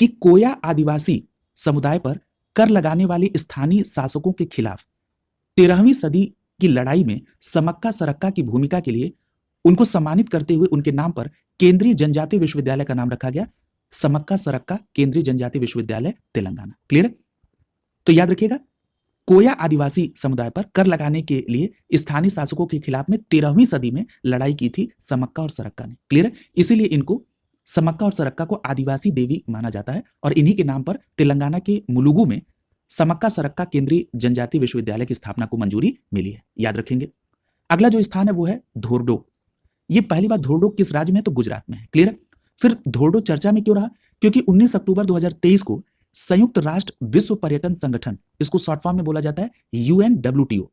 कि कोया आदिवासी समुदाय पर कर लगाने वाले स्थानीय शासकों के खिलाफ 13वीं सदी की लड़ाई में समक्का सरक्का की भूमिका के लिए उनको सम्मानित करते हुए उनके नाम पर केंद्रीय जनजातीय विश्वविद्यालय का नाम रखा गया समक्का सरक्का केंद्रीय जनजातीय विश्वविद्यालय तेलंगाना। क्लियर है? तो याद रखिएगा कोया आदिवासी समुदाय पर कर लगाने के लिए स्थानीय शासकों के खिलाफ में 13वीं सदी में लड़ाई की थी समक्का और सरक्का ने। क्लियर है? इसीलिए इनको समक्का और सरक्का को आदिवासी देवी माना जाता है और इन्हीं के नाम पर तेलंगाना के मुलुगु में समक्का सरक्का केंद्रीय जनजातीय विश्वविद्यालय की स्थापना को मंजूरी मिली है। याद रखेंगे। अगला जो स्थान है वो है धोर्डो। ये पहली बार धोर्डो किस राज्य में है, तो गुजरात में है। क्लियर है? फिर धोर्डो चर्चा में क्यों रहा, क्योंकि 19 अक्टूबर 2023 को संयुक्त राष्ट्र विश्व पर्यटन संगठन, इसको शॉर्ट फॉर्म में बोला जाता है UNWTO,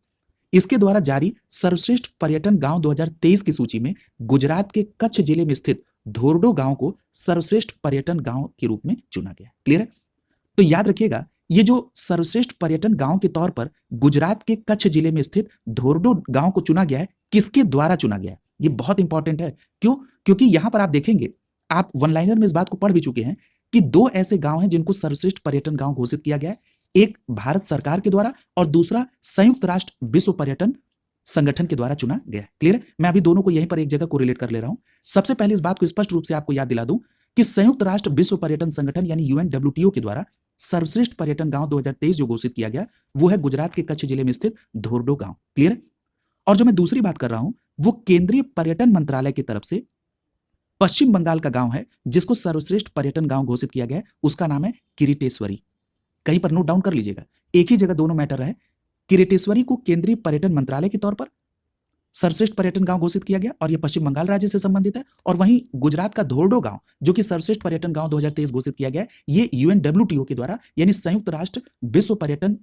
इसके द्वारा जारी सर्वश्रेष्ठ पर्यटन गांव 2023 की सूची में गुजरात के कच्छ जिले में स्थित धोर्डो गांव को सर्वश्रेष्ठ पर्यटन गांव के रूप में चुना गया। क्लियर है? तो याद रखिएगा ये जो सर्वश्रेष्ठ पर्यटन गांव के तौर पर गुजरात के कच्छ जिले में स्थित धोर्डो गांव को चुना गया है, किसके द्वारा चुना गया है, ये बहुत इंपॉर्टेंट है। क्यों? क्योंकि यहां पर आप देखेंगे, आप वन लाइनर में इस बात को पढ़ भी चुके हैं कि दो ऐसे गांव हैं जिनको सर्वश्रेष्ठ पर्यटन गांव घोषित किया गया है, एक भारत सरकार के द्वारा और दूसरा संयुक्त राष्ट्र विश्व पर्यटन संगठन के द्वारा चुना गया है। क्लियर है? मैं अभी दोनों को यहीं पर एक जगह को रिलेट कर ले रहा हूं। सबसे पहले इस बात को स्पष्ट रूप से आपको याद दिला दूं कि संयुक्त राष्ट्र विश्व पर्यटन संगठन यानी UNWTO के द्वारा सर्वश्रेष्ठ पर्यटन गांव 2023 जो घोषित किया गया वो है गुजरात के कच्छ जिले में स्थित धोर्डो गांव। क्लियर है? और जो मैं दूसरी बात कर रहा हूं वो केंद्रीय पर्यटन मंत्रालय की तरफ से पश्चिम बंगाल का गांव है जिसको सर्वश्रेष्ठ पर्यटन गांव घोषित किया गया है, उसका नाम है किरीटेश्वरी। कहीं पर नोट डाउन कर लीजिएगा, एक ही जगह दोनों मैटर है। किरीटेश्वरी को केंद्रीय पर्यटन मंत्रालय के तौर पर सर्वश्रेष्ठ पर्यटन गांव घोषित किया गया और यह पश्चिम बंगाल राज्य से संबंधित है। और वहीं गुजरात का धोर्डो गांव जो कि सर्वश्रेष्ठ पर्यटन गांव 2023 घोषित किया गया है, ये UNWTO के द्वारा यानी संयुक्त राष्ट्र विश्व पर्यटन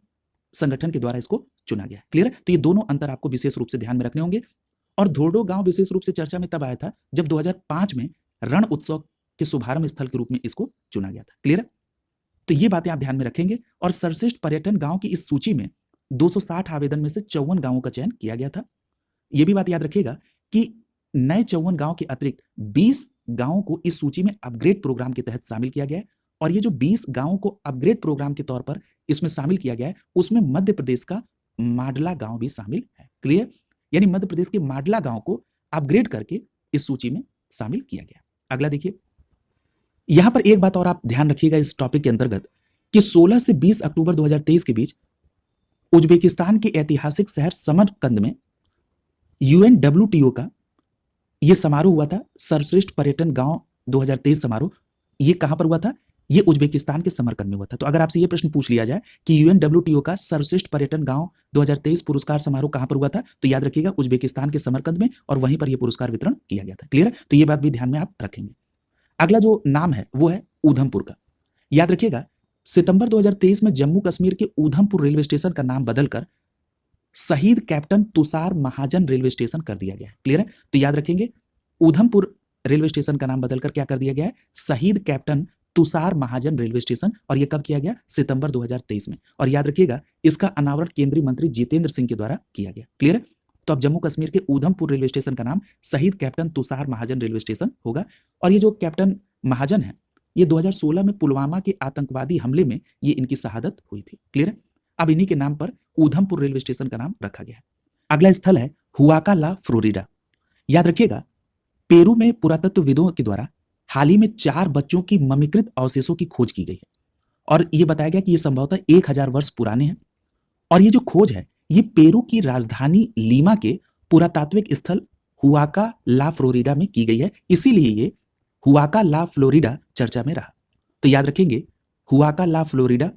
संगठन के द्वारा इसको चुना गया। क्लियर है? तो ये दोनों अंतर आपको विशेष रूप से ध्यान में रखने होंगे। और धोर्डो गांव विशेष रूप से चर्चा में तब आया था जब 2005 में रण उत्सव के शुभारंभ स्थल के रूप में इसको चुना गया था। क्लियर है? तो ये बातें आप ध्यान में रखेंगे। और सर्वश्रेष्ठ पर्यटन गांव की इस सूची में 260 आवेदन में से 54 गांवों का चयन किया गया था। यह भी बात याद रखिएगा कि नए 54 गांव के अतिरिक्त 20 गांवों को इस सूची में अपग्रेड प्रोग्राम के तहत शामिल किया गया है। और ये जो 20 गांवों को अपग्रेड प्रोग्राम के तौर पर इसमें शामिल किया गया है उसमें मध्य प्रदेश का माडला गांव भी शामिल है। क्लियर? यानी मध्य प्रदेश के माडला गांव को अपग्रेड करके इस सूची में शामिल किया गया। अगला देखिए, यहां पर एक बात और आप ध्यान रखिएगा इस टॉपिक के अंतर्गत कि 16 से 20 अक्टूबर 2023 के बीच उज्बेकिस्तान के ऐतिहासिक शहर समरकंद में UNWTO का यह समारोह हुआ था, सर्वश्रेष्ठ पर्यटन गांव 2023 समारोह। यह कहां पर हुआ था? यह उज्बेकिस्तान के समरकंद में हुआ था। तो अगर आपसे यह प्रश्न पूछ लिया जाए कि UNWTO का सर्वश्रेष्ठ पर्यटन गांव 2023 पुरस्कार समारोह कहां पर हुआ था, तो याद रखिएगा उज्बेकिस्तान के समरकंद में, और वहीं पर यह पुरस्कार वितरण किया गया था। क्लियर है? तो यह बात भी ध्यान में आप रखेंगे। अगला जो नाम है वो है ऊधमपुर का। याद रखिएगा सितंबर 2023 में जम्मू कश्मीर के ऊधमपुर रेलवे स्टेशन का नाम बदलकर शहीद कैप्टन तुषार महाजन रेलवे स्टेशन कर दिया गया है। क्लियर है? तो याद रखेंगे ऊधमपुर रेलवे स्टेशन का नाम बदलकर क्या कर दिया गया है? शहीद कैप्टन तुषार महाजन रेलवे स्टेशन। और यह कब किया गया? सितंबर 2023 में। और याद रखिएगा इसका अनावरण केंद्रीय मंत्री जितेंद्र सिंह के द्वारा किया गया। क्लियर है? तो अब जम्मू कश्मीर के ऊधमपुर रेलवे स्टेशन का नाम शहीद कैप्टन तुषार महाजन रेलवे स्टेशन होगा। और ये जो कैप्टन महाजन है ये 2016 में पुलवामा के आतंकवादी हमले में ये इनकी शहादत हुई थी। क्लियर है? अब इन्हीं के नाम पर ऊधमपुर रेलवे स्टेशन का नाम रखा गया है। अगला स्थल है हुआका ला फ्लोरिडा। याद रखिएगा पेरू में पुरातत्वविदों के द्वारा हाल ही में 4 बच्चों की ममीकृत अवशेषों की खोज की गई है और यह बताया गया कि ये संभवतः 1000 वर्ष पुराने हैं। और ये जो खोज है ये पेरू की राजधानी लीमा के पुरातात्विक स्थल हुआका ला फ्लोरिडा में की गई है, इसीलिए ये हुआका ला फ्लोरिडा चर्चा में रहा। तो याद रखेंगे हुआका ला फ्लोरिडा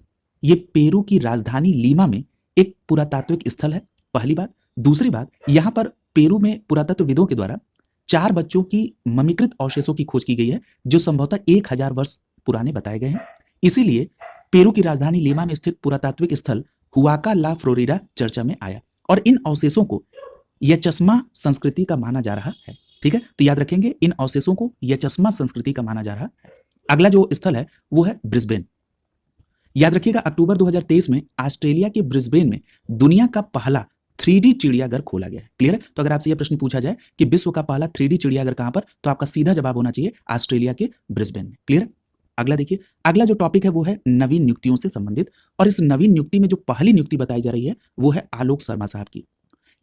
ये पेरू की राजधानी लीमा में एक पुरातात्विक स्थल है, पहली बात। दूसरी बात, यहाँ पर पेरू में पुरातत्वविदों के द्वारा 4 बच्चों की ममीकृत अवशेषों की खोज की गई है, जो संभवतः 1000 वर्ष पुराने बताए गए हैं। इसीलिए पेरू की राजधानी लीमा में स्थित पुरातात्विक स्थल हुआका ला फ्लोरिडा चर्चा में आया और इन अवशेषों को यचस्मा संस्कृति का माना जा रहा है। ठीक है, तो याद रखेंगे इन अवशेषों को यचस्मा संस्कृति का माना जा रहा है। अगला जो स्थल है वो है ब्रिस्बेन। याद रखिएगा अक्टूबर 2023 में ऑस्ट्रेलिया के ब्रिस्बेन में दुनिया का पहला 3D चिड़ियाघर खोला गया है। क्लियर है? तो अगर आपसे यह प्रश्न पूछा जाए कि विश्व का पहला 3D चिड़ियाघर कहां पर, तो आपका सीधा जवाब होना चाहिए ऑस्ट्रेलिया के ब्रिस्बेन में। क्लियर है? अगला देखिए, अगला जो टॉपिक है वो है नवीन नियुक्तियों से संबंधित, और इस नवीन नियुक्ति में जो पहली नियुक्ति बताई जा रही है वो है आलोक शर्मा साहब की।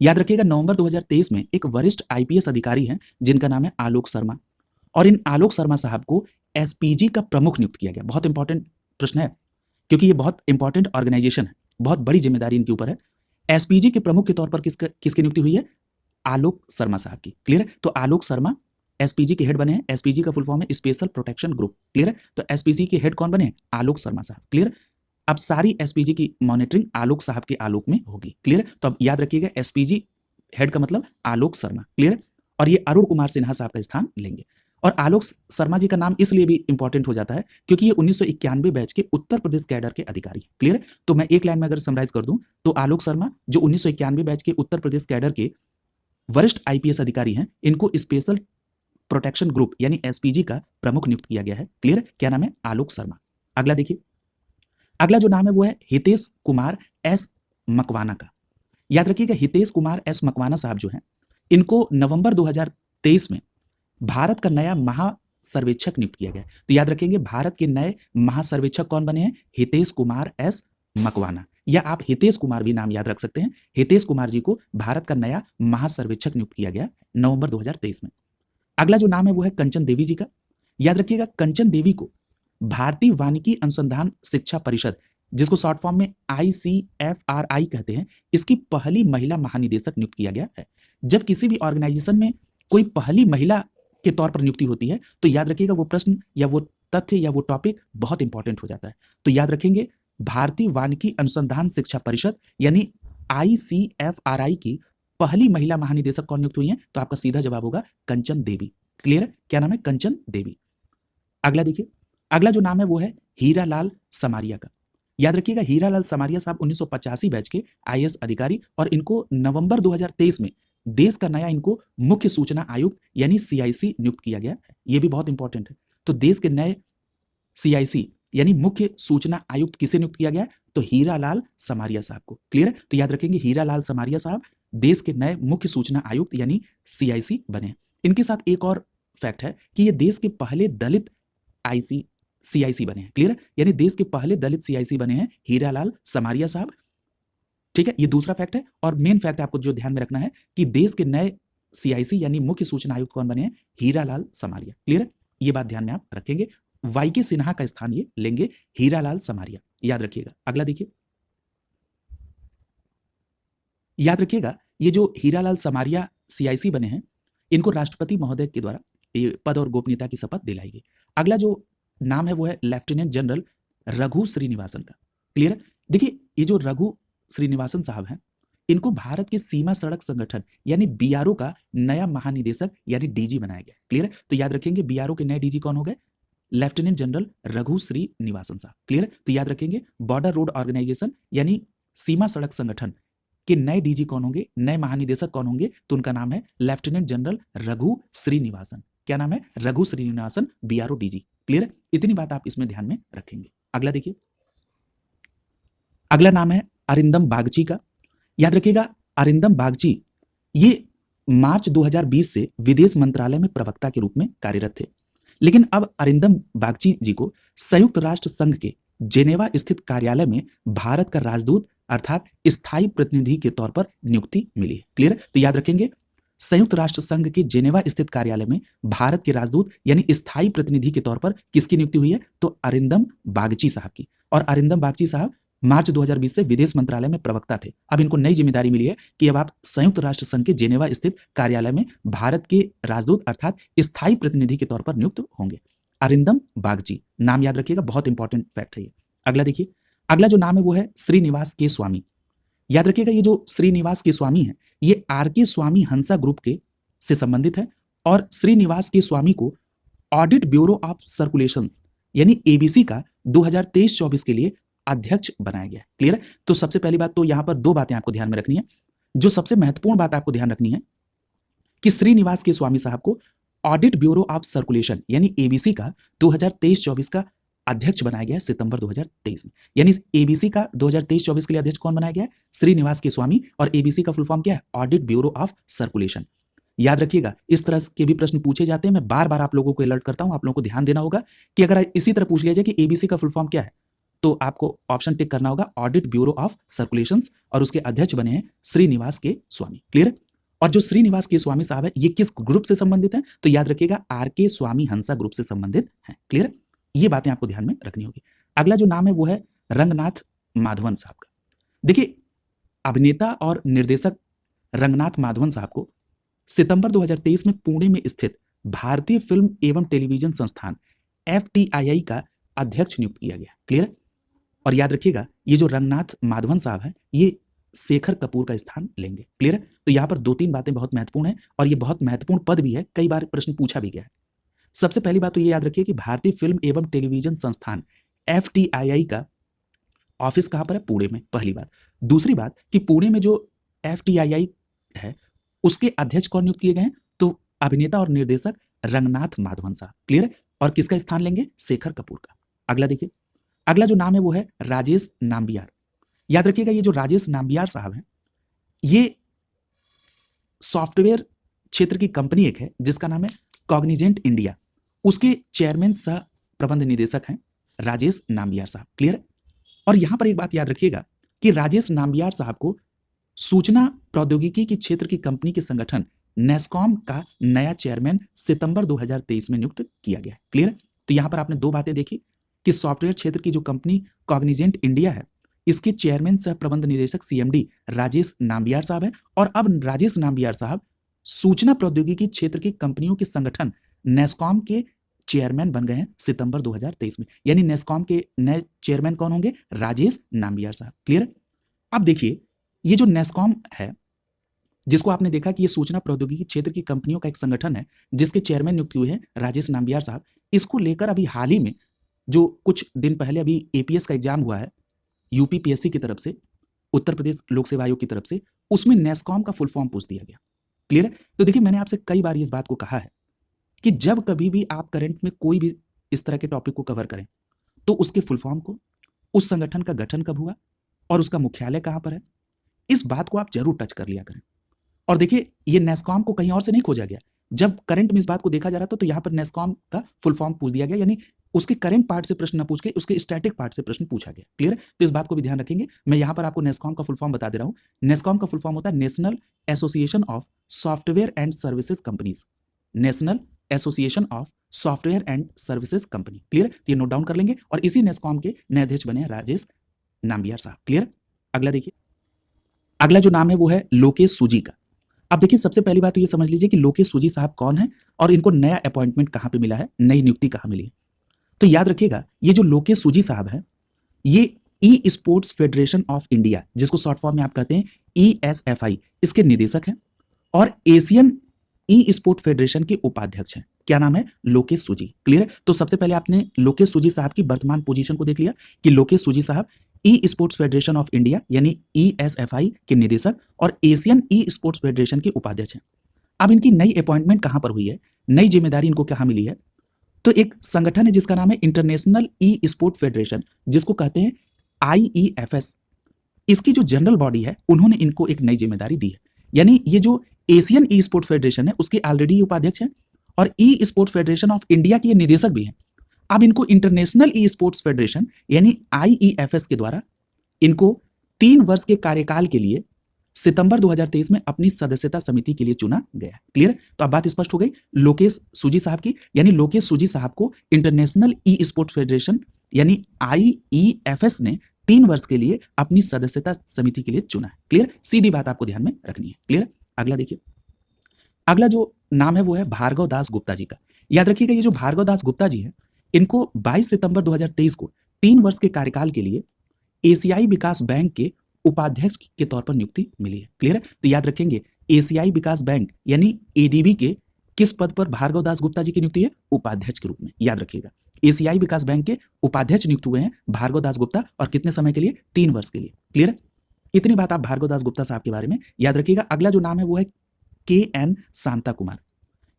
याद रखिएगा नवंबर 2023 में एक वरिष्ठ IPS अधिकारी हैं जिनका नाम है आलोक शर्मा, और इन आलोक शर्मा साहब को SPG का प्रमुख नियुक्त किया गया। बहुत इंपॉर्टेंट प्रश्न है क्योंकि ये बहुत इंपॉर्टेंट ऑर्गेनाइजेशन है, बहुत बड़ी जिम्मेदारी इनके ऊपर है। SPG के प्रमुख के तौर पर किसकी नियुक्ति हुई है? आलोक शर्मा साहब की। क्लियर है? तो आलोक शर्मा SPG के हेड बने हैं। SPG का फुल फॉर्म है स्पेशल प्रोटेक्शन ग्रुप। क्लियर है? तो SPG के हेड कौन बने हैं? आलोक शर्मा साहब। क्लियर? अब सारी SPG की मॉनिटरिंग आलोक साहब के आलोक में होगी। क्लियर? तो अब याद रखिएगा SPG हेड का मतलब आलोक शर्मा। क्लियर? और ये अरुण कुमार सिन्हा साहब का स्थान लेंगे। और आलोक शर्मा जी का नाम इसलिए भी इंपॉर्टेंट हो जाता है क्योंकि ये 1991 बैच के उत्तर प्रदेश कैडर के अधिकारी। क्लियर? तो मैं एक लाइन में अगर समराइज कर दूं तो आलोक शर्मा जो 1991 बैच के उत्तर प्रदेश कैडर के वरिष्ठ IPS अधिकारी हैं, इनको स्पेशल प्रोटेक्शन ग्रुप यानी SPG का प्रमुख नियुक्त किया गया है। क्लियर? क्या नाम है? आलोक शर्मा। अगला देखिए, अगला जो नाम है वो है हितेश कुमार S मकवाना का। याद रखिएगा हितेश कुमार S मकवाना साहब जो हैं, इनको नवंबर 2023 में भारत का नया महासर्वेक्षक नियुक्त किया गया। तो याद रखेंगे भारत के नए महासर्वेक्षक कौन बने हैं? हितेश कुमार S मकवाना, या आप हितेश कुमार भी नाम याद रख सकते हैं। हितेश कुमार जी को भारत का नया महासर्वेक्षक नियुक्त किया गया नवंबर 2023 में। अगला जो नाम है वो है कंचन देवी जी का। याद रखिएगा कंचन देवी को भारतीय वानिकी अनुसंधान शिक्षा परिषद, जिसको शॉर्ट फॉर्म में ICFRI कहते हैं, इसकी पहली महिला महानिदेशक नियुक्त किया गया है। जब किसी भी ऑर्गेनाइजेशन में कोई पहली महिला के तौर पर नियुक्ति होती है तो याद रखिएगा वो प्रश्न या वो तथ्य या वो टॉपिक बहुत इंपॉर्टेंट हो जाता है। तो याद रखेंगे भारतीय वानिकी अनुसंधान शिक्षा परिषद यानी ICFRI की पहली महिला महानिदेशक कौन नियुक्त हुई है? तो आपका सीधा जवाब होगा कंचन देवी। क्लियर है? क्या नाम है? कंचन देवी। अगला देखिए, अगला जो नाम है वो है हीरालाल समारिया का। याद रखिएगा हीरालाल समारिया साहब 1985 बैच के IAS अधिकारी, और इनको नवंबर 2023 में देश का नया इनको मुख्य सूचना आयुक्त यानी CIC नियुक्त किया गया है। यह भी बहुत इंपॉर्टेंट है। तो देश के नए CIC यानी मुख्य सूचना आयुक्त किसे नियुक्त किया गया? तो हीरालाल समारिया साहब को। क्लियर है? तो याद रखेंगे हीरालाल समारिया साहब देश के नए मुख्य सूचना आयुक्त यानी CIC बने। इनके साथ एक और फैक्ट है कि ये देश के पहले दलित CIC बने हैं। क्लियर है? यानी देश के पहले दलित CIC बने हैं हीरालाल समारिया साहब। ठीक है, ये दूसरा फैक्ट है। और मेन फैक्ट आपको जो ध्यान में रखना है कि देश के नए CIC यानी मुख्य सूचना आयुक्त कौन बने हैं? हीरालाल समारिया। क्लियर है? ये बात ध्यान में आप रखेंगे। YK सिन्हा का स्थान ये लेंगे हीरालाल समारिया। याद रखिएगा। अगला देखिए, याद रखिएगा ये जो हीरालाल समारिया CIC बने हैं, इनको राष्ट्रपति महोदय के द्वारा ये पद और गोपनीयता की शपथ दिलाई गई। अगला जो नाम है वो है लेफ्टिनेंट जनरल रघु श्रीनिवासन का। क्लियर है? देखिए ये जो रघु श्रीनिवासन साहब हैं, इनको भारत के सीमा सड़क संगठन यानी BRO का नया महानिदेशक यानी DG बनाया गया। क्लियर है? तो याद रखेंगे BRO के नए DG कौन हो गए? लेफ्टिनेंट जनरल रघु श्रीनिवासन साहब। क्लियर है? तो याद रखेंगे बॉर्डर रोड ऑर्गेनाइजेशन यानी सीमा सड़क संगठन के नए DG कौन होंगे? नए महानिदेशक कौन होंगे? तो उनका नाम है लेफ्टिनेंट जनरल रघु श्रीनिवासन। क्या नाम है? Raghu Srinivasan, BRO DG। Clear है? इतनी बात आप इसमें ध्यान में रखेंगे। अगला देखिए, अगला नाम है अरिंदम बागची का। याद रखिएगा अरिंदम बागची ये मार्च 2020 से विदेश मंत्रालय में प्रवक्ता के रूप में कार्यरत थे, लेकिन अब अरिंदम बागची जी को संयुक्त राष्ट्र संघ के जेनेवा स्थित कार्यालय में भारत का राजदूत अर्थात स्थायी प्रतिनिधि के तौर पर नियुक्ति मिली है। क्लियर? तो याद रखेंगे संयुक्त राष्ट्र संघ के जेनेवा स्थित कार्यालय में भारत के राजदूत यानी स्थायी प्रतिनिधि के तौर पर किसकी नियुक्ति हुई है? तो अरिंदम बागची साहब की। और अरिंदम बागची साहब मार्च 2020 से विदेश मंत्रालय में प्रवक्ता थे। अब इनको नई जिम्मेदारी मिली है कि अब आप संयुक्त राष्ट्र संघ के जेनेवा स्थित कार्यालय में भारत के राजदूत अर्थात स्थायी प्रतिनिधि के तौर पर नियुक्त होंगे। अरिंदम बागची नाम याद रखिएगा, बहुत इंपॉर्टेंट फैक्ट है ये। अगला देखिए, अगला जो नाम है वो है श्रीनिवास के स्वामी। याद रखिएगा ये जो श्रीनिवास के स्वामी है ये आर के स्वामी हंसा ग्रुप के से संबंधित है और श्रीनिवास के स्वामी को ऑडिट ब्यूरो ऑफ सर्कुलेशंस यानी एबीसी का 2023-24 के लिए अध्यक्ष बनाया गया। क्लियर है? तो सबसे पहली बात तो यहां पर दो बातें आपको ध्यान में रखनी है। जो सबसे महत्वपूर्ण बात आपको ध्यान रखनी है कि श्रीनिवास के स्वामी साहब को ऑडिट ब्यूरो ऑफ सर्कुलेशन यानी एबीसी का 2023-24 का अध्यक्ष बनाया गया है सितंबर 2023 में। यानी एबीसी का 2023-24 के लिए अध्यक्ष कौन बनाया गया है? श्रीनिवास के स्वामी। और एबीसी का फुल फॉर्म क्या है? Audit bureau of circulation. याद रखिएगा इस तरह के भी प्रश्न पूछे जाते हैं। मैं बार बार आप लोगों को अलर्ट करता हूं, आप लोगों को ध्यान देना होगा कि अगर इसी तरह पूछ लिया जाए कि एबीसी का फुल फॉर्म क्या है तो आपको ऑप्शन टिक करना होगा ऑडिट ब्यूरो ऑफ सर्कुलेशंस और उसके अध्यक्ष बने हैं श्रीनिवास के स्वामी। क्लियर है? और जो श्रीनिवास के स्वामी साहब है ये किस ग्रुप से संबंधित है? तो याद रखिएगा आर के स्वामी हंसा ग्रुप से संबंधित है। क्लियर है? ये बातें आपको ध्यान में रखनी होगी। अगला जो नाम है वो है रंगनाथ माधवन साहब का। देखिए अभिनेता और निर्देशक रंगनाथ माधवन साहब को सितंबर 2023 में पुणे में स्थित भारतीय फिल्म एवं टेलीविजन संस्थान FTII का अध्यक्ष नियुक्त किया गया। क्लियर है? और याद रखिएगा ये जो रंगनाथ माधवन साहब है ये शेखर कपूर का स्थान लेंगे। क्लियर है? तो यहां पर दो तीन बातें बहुत महत्वपूर्ण है और ये बहुत महत्वपूर्ण पद भी है, कई बार प्रश्न पूछा भी गया है। सबसे पहली बात तो ये याद रखिए कि भारतीय फिल्म एवं टेलीविजन संस्थान FTII का ऑफिस कहां पर है? पुणे में, पहली बात। दूसरी बात कि पुणे में जो FTII है उसके अध्यक्ष कौन नियुक्त किए गए हैं? तो अभिनेता और निर्देशक रंगनाथ माधवन साहब। क्लियर है? और किसका स्थान लेंगे? शेखर कपूर का। अगला देखिए, अगला जो नाम है वो है राजेश नाम्बियार। याद रखिएगा ये जो राजेश नाम्बियार साहब हैं ये सॉफ्टवेयर क्षेत्र की कंपनी एक है जिसका नाम है कॉग्निजेंट इंडिया, उसके चेयरमैन सह प्रबंध निदेशक हैं राजेश नाम्बियार साहब। क्लियर है? और यहां पर एक बात याद रखिएगा कि राजेश नाम्बियार साहब को सूचना प्रौद्योगिकी की क्षेत्र की कंपनी के संगठन नेस्कॉम का नया चेयरमैन सितंबर 2023 में नियुक्त किया गया है। क्लियर है? तो यहां पर आपने दो बातें देखी कि सॉफ्टवेयर क्षेत्र की जो कंपनी कॉग्निजेंट इंडिया है इसके चेयरमैन सह प्रबंध निदेशक CMD राजेश नाम्बियार साहब हैं और अब राजेश नाम्बियार साहब सूचना प्रौद्योगिकी क्षेत्र की कंपनियों के संगठन नेस्कॉम के चेयरमैन बन गए हैं सितंबर 2023 में। यानी नेस्कॉम के नए चेयरमैन कौन होंगे? राजेश नाम्बियार साहब। क्लियर है? अब देखिए ये जो नेस्कॉम है जिसको आपने देखा कि ये सूचना प्रौद्योगिकी क्षेत्र की कंपनियों का एक संगठन है जिसके चेयरमैन नियुक्त हुए हैं राजेश नाम्बियार साहब, इसको लेकर अभी हाल ही में जो कुछ दिन पहले अभी APS का एग्जाम हुआ है UPPSC की तरफ से, उत्तर प्रदेश लोक सेवा आयोग की तरफ से, उसमें नेस्कॉम का फुल फॉर्म पूछ दिया गया। क्लियर है? तो देखिए मैंने आपसे कई बार इस बात को कहा है कि जब कभी भी आप करंट में कोई भी इस तरह के टॉपिक को कवर करें तो उसके फुल फॉर्म को, उस संगठन का गठन कब हुआ और उसका मुख्यालय कहां पर है, इस बात को आप जरूर टच कर लिया करें। और देखिए ये नेस्कॉम को कहीं और से नहीं खोजा गया, जब करंट में इस बात को देखा जा रहा था तो यहां पर नेस्कॉम का फुल फॉर्म पूछ दिया गया, यानी उसके करंट पार्ट से प्रश्न न पूछ के उसके स्टैटिक पार्ट से प्रश्न पूछा गया। क्लियर है? तो इस बात को भी ध्यान रखेंगे। मैं यहां पर आपको नेस्कॉम का फुल फॉर्म बता दे रहा हूं। नेस्कॉम का फुल फॉर्म होता है national association of software and services companies. National association of software and services company. Clear? ये नोट डाउन कर लेंगे। और इसी नेस्कॉम के नए अध्यक्ष बने राजेश नाम्बियार साहब। क्लियर? अगला देखिए, अगला जो नाम है वो है लोकेश सूजी का। अब देखिए सबसे पहली बात तो ये समझ लीजिए कि लोकेश सूजी साहब कौन है और इनको नया अपॉइंटमेंट कहां पे मिला है, नई नियुक्ति कहां मिली है। तो याद रखिएगा ये जो लोकेश सूजी साहब है ये e sports federation of India, जिसको शॉर्ट फॉर्म में आप कहते हैं ESFI, इसके निदेशक हैं और एशियन ई स्पोर्ट फेडरेशन के उपाध्यक्ष हैं। क्या नाम है? लोकेश सूजी। क्लियर है? तो सबसे पहले आपने लोकेश सूजी साहब की वर्तमान पोजीशन को देख लिया कि लोकेश सूजी साहब e sports federation of India यानी ESFI के निदेशक और एशियन ई स्पोर्ट्स फेडरेशन के उपाध्यक्ष हैं। अब इनकी नई अपॉइंटमेंट कहां पर हुई है, नई जिम्मेदारी इनको कहां मिली है? तो एक संगठन है जिसका नाम है इंटरनेशनल ई स्पोर्ट फेडरेशन, जिसको कहते हैं IEFS। इसकी जो जनरल बॉडी है उन्होंने इनको एक नई जिम्मेदारी दी है, यानी ये जो एशियन ई स्पोर्ट फेडरेशन है उसके ऑलरेडी उपाध्यक्ष हैं और ई स्पोर्ट फेडरेशन ऑफ इंडिया के ये निदेशक भी हैं। अब इनको इंटरनेशनल ई स्पोर्ट्स फेडरेशन यानी IEFS के द्वारा इनको 3 वर्ष के कार्यकाल के लिए सितंबर 2023 में अपनी सदस्यता समिति के लिए चुना गया। क्लियर? तो अब बात स्पष्ट हो गई लोकेश सूजी साहब की, यानी लोकेश सूजी साहब को इंटरनेशनल ई स्पोर्ट्स फेडरेशन यानी IEFS ने 3 वर्ष के लिए अपनी सदस्यता समिति के लिए चुना है। क्लियर? सीधी बात आपको ध्यान में रखनी है। क्लियर? अगला देखिए, अगला जो नाम है वो है भार्गव दास गुप्ता जी का। याद रखिएगा ये जो भार्गव दास गुप्ता जी है इनको 22 सितंबर 2023 को 3 वर्ष के कार्यकाल के लिए एशियाई विकास बैंक के उपाध्यक्ष के तौर पर नियुक्ति मिली है। क्लियर है? तो याद रखेंगे एशियाई विकास बैंक यानी एडीबी के किस पद पर भार्गव दास गुप्ता जी की नियुक्ति है? उपाध्यक्ष के रूप में। याद रखिएगा एशियाई विकास बैंक के उपाध्यक्ष नियुक्त हुए हैं भार्गव दास गुप्ता, और कितने समय के लिए? 3 वर्ष के लिए। क्लियर है? इतनी बात आप भार्गव दास गुप्ता साहब के बारे में याद रखिएगा। अगला जो नाम है वो है के.एन. शांता कुमार।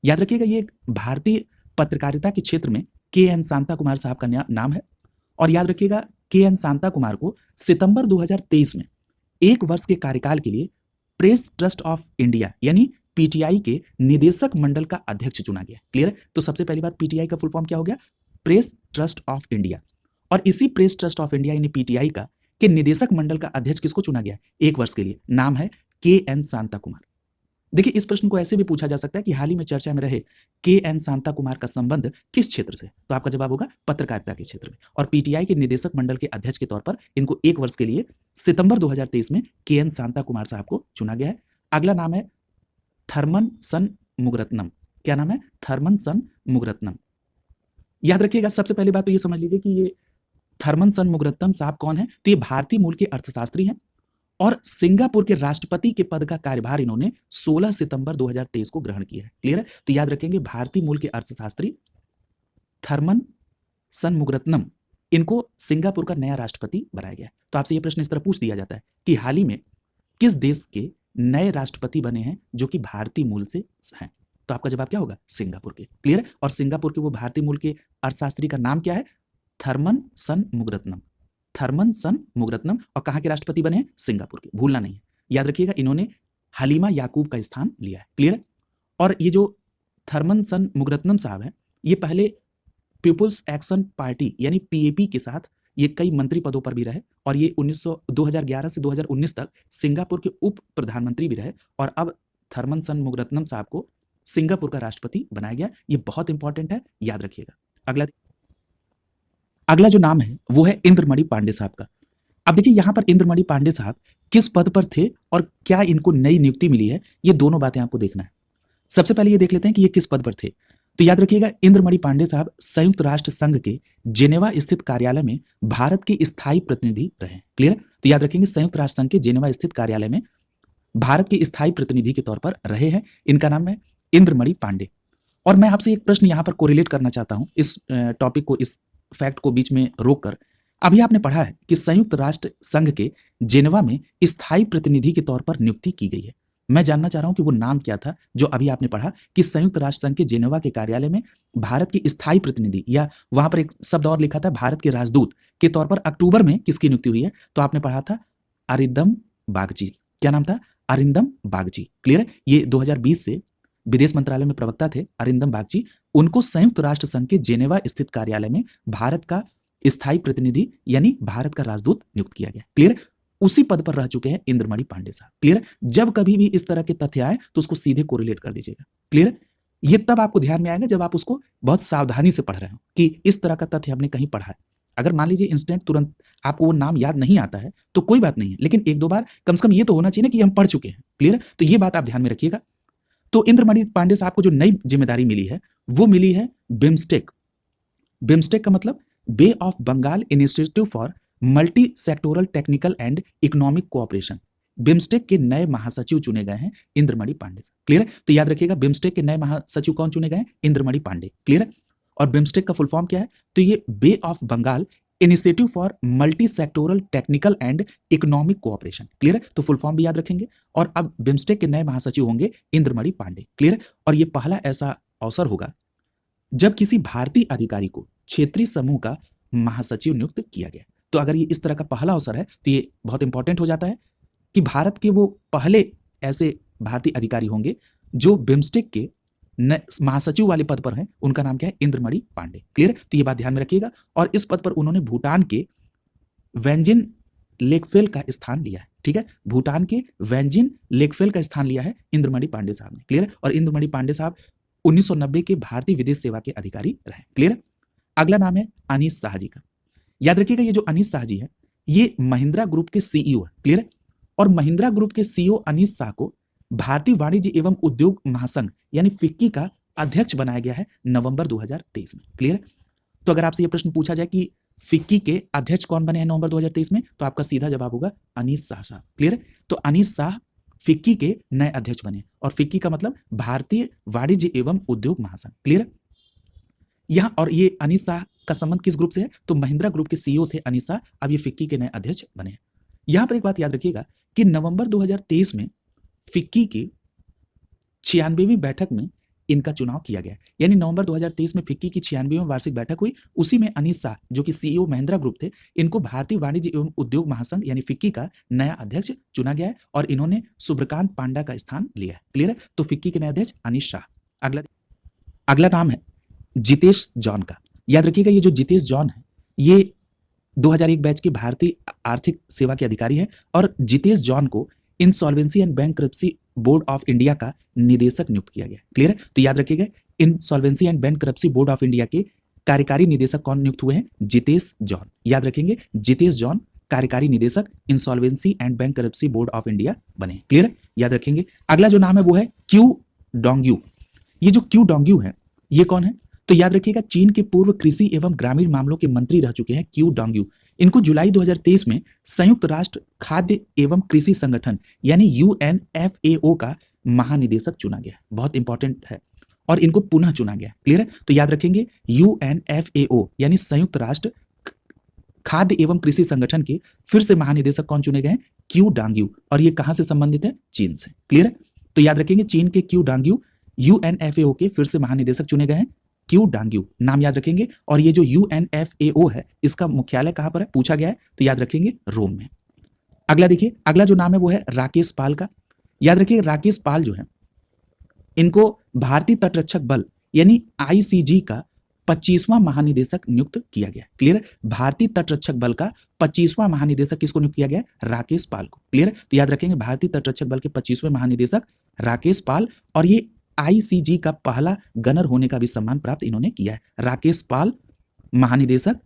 याद रखिएगा ये भारतीय पत्रकारिता के क्षेत्र में के.एन. शांता कुमार साहब का नाम है। और याद रखिएगा के.एन. शांता कुमार को सितंबर 2023 में 1 वर्ष के कार्यकाल के लिए प्रेस ट्रस्ट ऑफ इंडिया यानी पीटीआई के निदेशक मंडल का अध्यक्ष चुना गया। क्लियर है? तो सबसे पहली बात पीटीआई का फुल फॉर्म क्या हो गया? Press trust of India. और इसी प्रेस ट्रस्ट ऑफ इंडिया यानी पीटीआई का के निदेशक मंडल का अध्यक्ष किसको चुना गया? 1 वर्ष के लिए। नाम है के.एन. शांता कुमार। देखिए इस प्रश्न को ऐसे भी पूछा जा सकता है कि हाल ही में चर्चा में रहे के.एन. शांता कुमार का संबंध किस क्षेत्र से? तो आपका जवाब होगा पत्रकारिता के क्षेत्र में। और पीटीआई के निदेशक मंडल के अध्यक्ष के तौर पर इनको 1 वर्ष के लिए सितंबर 2023 में के.एन. शांता कुमार साहब को चुना गया है। अगला नाम है थर्मन सन मुगरत्नम। क्या नाम है? थर्मन सन मुगरत्नम। याद रखिएगा सबसे पहली बात तो ये समझ लीजिए कि ये थर्मन सन मुगरत्नम साहब कौन है? तो ये भारतीय मूल के अर्थशास्त्री हैं और सिंगापुर के राष्ट्रपति के पद का कार्यभार इन्होंने 16 सितंबर 2023 को ग्रहण किया है। क्लियर है? तो याद रखेंगे भारतीय मूल के अर्थशास्त्री थर्मन सन मुगरत्नम, इनको सिंगापुर का नया राष्ट्रपति बनाया गया है। तो आपसे यह प्रश्न इस तरह पूछ दिया जाता है कि हाल ही में किस देश के नए राष्ट्रपति बने हैं जो कि भारतीय मूल से हैं? तो आपका जवाब क्या होगा? सिंगापुर के। क्लियर है? और सिंगापुर के वो भारतीय मूल के अर्थशास्त्री का नाम क्या है? थर्मन सन मुगरत्नम। थर्मन सन मुगरत्नम। और कहाँ के राष्ट्रपति बने हैं? सिंगापुर के। भूलना नहीं है। याद रखिएगा इन्होंने हलीमा याकूब का स्थान लिया है। क्लियर है? और ये जो थर्मन सन मुगरत्नम साहब हैं ये पहले पीपुल्स एक्शन पार्टी यानी पीएपी के साथ ये कई मंत्री पदों पर भी रहे और ये 2011 से 2019 तक सिंगापुर के उप प्रधानमंत्री भी रहे। और अब थर्मन सन मुगरत्नम साहब को सिंगापुर का राष्ट्रपति बनाया गया। ये बहुत इंपॉर्टेंट है, याद रखिएगा। अगला जो नाम है वो है इंद्रमणि पांडे साहब का। अब देखिए यहां पर इंद्रमणि पांडे साहब किस पद पर थे और क्या इनको नई नियुक्ति मिली है, ये दोनों बातें आपको देखना है। सबसे पहले ये देख लेते हैं कि ये किस पद पर थे। तो याद रखिएगा इंद्रमणि पांडे साहब संयुक्त राष्ट्र संघ के जेनेवा स्थित कार्यालय में भारत के स्थायी प्रतिनिधि रहे। क्लियर? तो याद रखेंगे संयुक्त राष्ट्र संघ के जेनेवा स्थित कार्यालय में भारत के स्थायी प्रतिनिधि के तौर पर रहे हैं। इनका नाम है इंद्रमणि पांडे। और मैं आपसे एक प्रश्न यहां पर कोरिलेट करना चाहता हूं इस टॉपिक को, इस फैक्ट को बीच में रोककर। अभी आपने पढ़ा है कि संयुक्त राष्ट्र संघ के जेनेवा में स्थायी प्रतिनिधि के तौर पर नियुक्ति की गई है। मैं जानना चाह रहा हूं कि वो नाम क्या था जो अभी आपने पढ़ा कि संयुक्त राष्ट्र संघ के जेनेवा के कार्यालय में भारत के स्थायी प्रतिनिधि, या वहां पर एक शब्द और लिखा था भारत के राजदूत के तौर पर अक्टूबर में किसकी नियुक्ति हुई है? तो आपने पढ़ा था अरिंदम बागची। क्या नाम था? अरिंदम बागची। क्लियर है? ये 2020 से विदेश मंत्रालय में प्रवक्ता थे अरिंदम बागची। उनको संयुक्त राष्ट्र संघ के जेनेवा स्थित कार्यालय में भारत का स्थायी प्रतिनिधि यानी भारत का राजदूत नियुक्त किया गया। क्लियर? उसी पद पर रह चुके हैं इंद्रमणि पांडे साहब। क्लियर? जब कभी भी इस तरह के तथ्य आए तो उसको सीधे कोरिलेट कर दीजिएगा। क्लियर? ये तब आपको ध्यान में आएगा जब आप उसको बहुत सावधानी से पढ़ रहे हो कि इस तरह का तथ्य हमने कहीं पढ़ा है। अगर मान लीजिए इंस्टेंट तुरंत आपको वो नाम याद नहीं आता है तो कोई बात नहीं है, लेकिन 1-2 बार कम से कम ये तो होना चाहिए ना कि हम पढ़ चुके हैं। क्लियर? तो ये बात आप ध्यान में रखिएगा। तो इंद्रमणि पांडे साहब को जो नई जिम्मेदारी मिली है वो मिली है बिम्स्टेक। बिम्स्टेक का मतलब Bay of Bengal Initiative for Multi Sectoral Technical and Economic Cooperation. BIMSTEC के नए महासचिव चुने गए हैं इंद्रमणि पांडे साहब। क्लियर है? तो याद रखिएगा बिम्स्टेक के नए महासचिव कौन चुने गए हैं? इंद्रमणि पांडे। क्लियर है? और बिम्स्टेक का फुल फॉर्म क्या है? तो ये Bay of Bengal Initiative for Multi Sectoral Technical and Economic Cooperation. Clear है? तो फुल फॉर्म भी याद रखेंगे। और अब बिम्स्टेक के नए महासचिव होंगे इंद्रमणि पांडे। क्लियर है? और ये पहला ऐसा अवसर होगा जब किसी भारतीय अधिकारी को क्षेत्रीय समूह का महासचिव नियुक्त किया गया। तो अगर ये इस तरह का पहला अवसर है तो ये बहुत इंपॉर्टेंट हो जाता है कि भारत के वो पहले ऐसे भारतीय अधिकारी होंगे जो बिम्स्टेक के महासचिव वाले पद पर हैं। उनका नाम क्या है? इंद्रमणि पांडे। क्लियर? तो ये बात ध्यान में रखिएगा। और इस पद पर उन्होंने भूटान के वेंजिन लेकफेल का स्थान लिया है। ठीक है? भूटान के वेंजिन लेकफेल का स्थान लिया है इंद्रमणि पांडे साहब ने। क्लियर? और इंद्रमणि पांडे साहब 1990 के भारतीय विदेश सेवा के अधिकारी रहे। क्लियर? अगला नाम है अनीस शाह जी का। याद रखिएगा ये जो अनीस शाह जी है ये महिंद्रा ग्रुप के सीईओ है। क्लियर है? और महिंद्रा ग्रुप के सीईओ अनीस शाह को भारतीय वाणिज्य एवं उद्योग महासंघ यानी फिक्की का अध्यक्ष बनाया गया है नवंबर 2023 में। क्लियर है? तो अगर आपसे ये प्रश्न पूछा जाए कि फिक्की के अध्यक्ष कौन बने हैं नवंबर 2023 में? तो आपका सीधा जवाब होगा अनीस शाह साहब। क्लियर है? तो अनीस शाह फिक्की के नए अध्यक्ष बने, और फिक्की का मतलब भारतीय वाणिज्य एवं उद्योग महासंघ। क्लियर है? यहां और ये अनीस शाह का संबंध किस ग्रुप से है? तो महिंद्रा ग्रुप के सीईओ थे अनीस शाह, अब ये फिक्की के नए अध्यक्ष बने हैं। यहां पर एक बात याद रखिएगा कि नवंबर 2023 में फिक्की की 96वीं बैठक में इनका चुनाव किया गया, यानी नवंबर 2023 में फिक्की की 96वीं वार्षिक बैठक हुई, उसी में अनीस शाह जो कि सीईओ महिंद्रा ग्रुप थे, इनको भारतीय वाणिज्य एवं उद्योग महासंघ यानी फिक्की का नया अध्यक्ष चुना गया है, और इन्होंने सुब्रकांत पांडा का स्थान लिया है। क्लियर है? तो फिक्की के नए अध्यक्ष अनीस शाह। अगला नाम है जितेश जॉन का। याद रखिएगा ये जो जितेश जॉन है ये 2001 बैच के भारतीय आर्थिक सेवा के अधिकारी हैं, और जितेश जॉन को insolvency and bankruptcy board of India का निदेशक नियुक्त किया गया। क्लियर है? तो याद रखिएगा insolvency and bankruptcy board of India के कार्यकारी निदेशक कौन नियुक्त हुए हैं? जितेश जॉन। याद रखेंगे जितेश जॉन कार्यकारी निदेशक insolvency and bankruptcy board of India बने। क्लियर है? याद रखेंगे। अगला जो नाम है वो है क्यू डोंग्यू। ये जो क्यू डोंग्यू है ये कौन है? तो याद रखिएगा चीन के पूर्व कृषि एवं ग्रामीण मामलों के मंत्री रह चुके हैं क्यू डोंग्यू। इनको जुलाई 2023 में संयुक्त राष्ट्र खाद्य एवं कृषि संगठन यानी यूएनएफएओ का महानिदेशक चुना गया। बहुत इंपॉर्टेंट है, और इनको पुनः चुना गया। क्लियर है? तो याद रखेंगे यूएनएफएओ यानी संयुक्त राष्ट्र खाद्य एवं कृषि संगठन के फिर से महानिदेशक कौन चुने गए हैं? Q Dongyu. और ये कहां से संबंधित है? चीन से। क्लियर है? तो याद रखेंगे चीन के क्यू डोंग्यू यूएनएफएओ के फिर से महानिदेशक चुने गए हैं, क्यू डोंग्यू नाम याद रखेंगे। और ये जो यूएनएफएओ है इसका मुख्यालय कहां पर है पूछा गया है, तो याद रखेंगे रोम में। अगला देखिए, अगला जो नाम है वो है राकेश पाल का। याद रखिए राकेश पाल जो है इनको भारतीय तटरक्षक बल यानी आईसीजी का 25वां महानिदेशक नियुक्त किया गया। क्लियर है? भारतीय तटरक्षक बल का 25वां महानिदेशक किसको नियुक्त किया गया? राकेश पाल को। क्लियर है? तो याद रखेंगे भारतीय तटरक्षक बल के 25वें महानिदेशक राकेश पाल, और ये आईसीजी का पहला गनर होने का भी सम्मान प्राप्त इन्होंने किया है। राकेश पाल महानिदेशक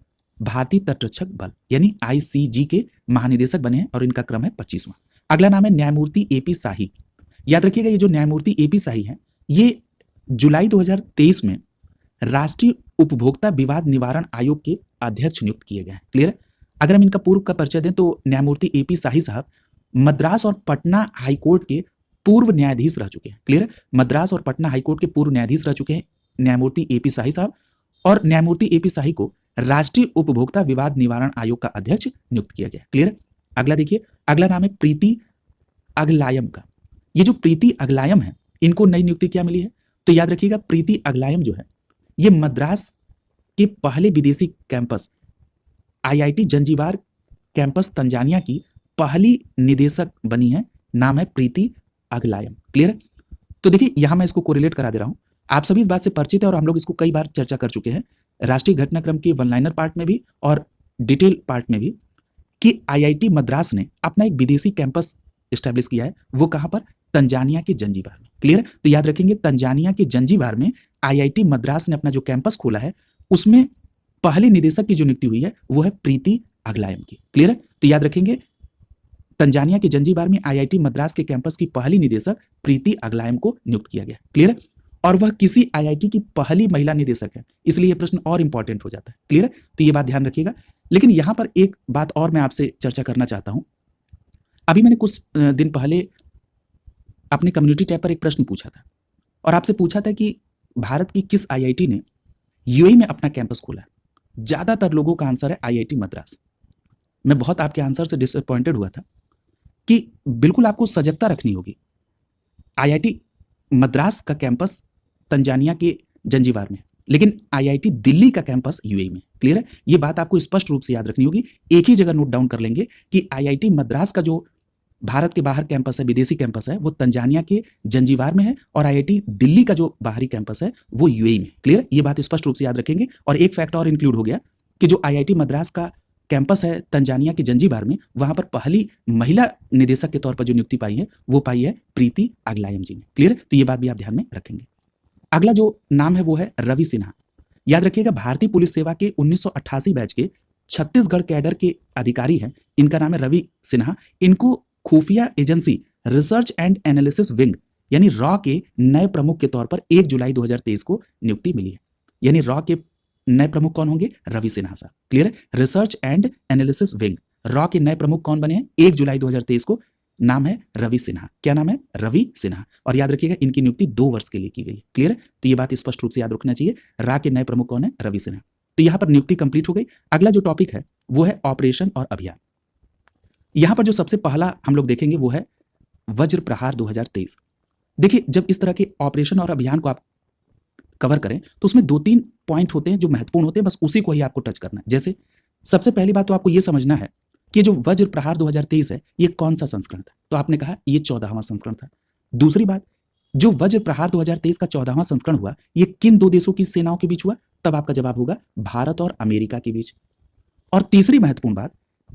भारतीय तटरक्षक बल यानी आईसीजी के महानिदेशक बने हैं, और इनका क्रम है 25वां। अगला नाम है न्यायमूर्ति एपी शाही। याद रखिएगा ये जो न्यायमूर्ति एपी शाही है ये जुलाई 2023 में राष्ट्रीय उपभोक्ता विवाद निवारण आयोग के अध्यक्ष नियुक्त किए गए हैं। क्लियर है? अगर हम इनका पूर्व का परिचय दें तो न्यायमूर्ति एपी शाही साहब मद्रास और पटना हाईकोर्ट के पूर्व न्यायाधीश रह चुके हैं। क्लियर है? मद्रास और पटना हाईकोर्ट के पूर्व न्यायाधीश रह चुके हैं न्यायमूर्ति एपी शाही साहब, और न्यायमूर्ति एपी शाही को राष्ट्रीय उपभोक्ता विवाद निवारण आयोग का अध्यक्ष नियुक्त किया गया। क्लियर है? अगला देखिए, अगला नाम है प्रीति अगलायम का। ये जो प्रीति अगलायम है इनको नई नियुक्ति क्या मिली है? तो याद रखिएगा प्रीति अगलायम जो है ये मद्रास के पहले विदेशी campus IIT Zanzibar campus Tanzania की पहली निदेशक बनी है। नाम है प्रीति अगलायम। क्लियर है? तो देखिए यहां मैं इसको कोरिलेट करा दे रहा हूं, आप सभी इस बात से परिचित है और हम लोग इसको कई बार चर्चा कर चुके हैं राष्ट्रीय घटनाक्रम के वन लाइनर पार्ट में भी और डिटेल पार्ट में भी, कि आईआईटी मद्रास ने अपना एक विदेशी कैंपस एस्टैब्लिश किया है। वो कहां पर? तंजानिया के जंजीबार में। क्लियर है? तो याद रखेंगे तंजानिया के जंजीबार में आईआईटी मद्रास ने अपना जो कैंपस खोला है उसमें पहले निदेशक की जो नियुक्ति हुई है वो है प्रीति अगलायम की। क्लियर है? तो याद रखेंगे तंजानिया के जंजीबार में आईआईटी मद्रास के कैंपस की पहली निदेशक प्रीति अगलायम को नियुक्त किया गया। क्लियर है? और वह किसी आईआईटी की पहली महिला निदेशक है, इसलिए यह प्रश्न और इंपॉर्टेंट हो जाता है। क्लियर है? तो ये बात ध्यान रखिएगा। लेकिन यहां पर एक बात और मैं आपसे चर्चा करना चाहता हूं। अभी मैंने कुछ दिन पहले अपने कम्युनिटी टैब पर एक प्रश्न पूछा था और आपसे पूछा था कि भारत की किस आईआईटी ने यूएई में अपना कैंपस खोला है। ज्यादातर लोगों का आंसर है आईआईटी मद्रास। मैं बहुत आपके आंसर से डिसअपॉइंटेड हुआ था कि बिल्कुल आपको सजगता रखनी होगी। आईआईटी मद्रास का कैंपस तंजानिया के जंजीबार में, लेकिन आईआईटी दिल्ली का कैंपस यूएई में। क्लियर है? ये बात आपको स्पष्ट रूप से याद रखनी होगी। एक ही जगह नोट डाउन कर लेंगे कि आईआईटी मद्रास का जो भारत के बाहर कैंपस है, विदेशी कैंपस है, वो तंजानिया के जंजीबार में है, और आईआईटी दिल्ली का जो बाहरी कैंपस है वो यूएई में। क्लियर? ये बात स्पष्ट रूप से याद रखेंगे। और एक फैक्ट और इंक्लूड हो गया कि जो आईआईटी मद्रास का कैंपस है तंजानिया के जंजीबार में, वहां पर पहली महिला निदेशक के तौर पर जो नियुक्ति पाई है वो पाई है प्रीति अगलायम जी ने। क्लियर? तो ये बात भी आप ध्यान में रखेंगे। अगला जो नाम है वो है रवि सिन्हा। याद रखिएगा भारतीय पुलिस सेवा के 1988 बैच के छत्तीसगढ़ कैडर के अधिकारी हैं। इनका नाम है रवि सिन्हा। इनको खुफिया agency research and analysis wing यानी रॉ के नए प्रमुख के तौर पर 1 जुलाई 2023 को नियुक्ति मिली है। यानी रॉ के नए प्रमुख कौन होंगे? रवि सिन्हा साहब। क्लियर है? Research and analysis wing raw के नए प्रमुख कौन बने हैं? 1 जुलाई 2023 को। नाम है रवि सिन्हा। क्या नाम है? रवि सिन्हा। और याद रखिएगा इनकी नियुक्ति 2 वर्ष के लिए की गई। क्लियर है? तो ये बात स्पष्ट रूप से याद रखना चाहिए। रा के नए प्रमुख कौन है? रवि सिन्हा। तो यहां पर नियुक्ति कंप्लीट हो गई। अगला जो टॉपिक है वो है ऑपरेशन और अभियान। यहां पर जो सबसे पहला हम लोग देखेंगे वो है वज्र प्रहार 2023। देखिए, जब इस तरह के ऑपरेशन और अभियान को आप कवर करें तो उसमें 2-3 पॉइंट होते हैं जो महत्वपूर्ण होते हैं, बस उसी को ही आपको टच करना है। जैसे सबसे पहली बात तो आपको यह समझना है कि जो वज्र प्रहार 2023 है ये कौन सा संस्करण था? तो आपने कहा ये 14वां संस्करण था। दूसरी बात, जो वज्र प्रहार 2023 का 14वां संस्करण हुआ ये किन 2 देशों की सेनाओं के बीच हुआ? तब आपका जवाब होगा भारत और अमेरिका के बीच। और तीसरी महत्वपूर्ण बात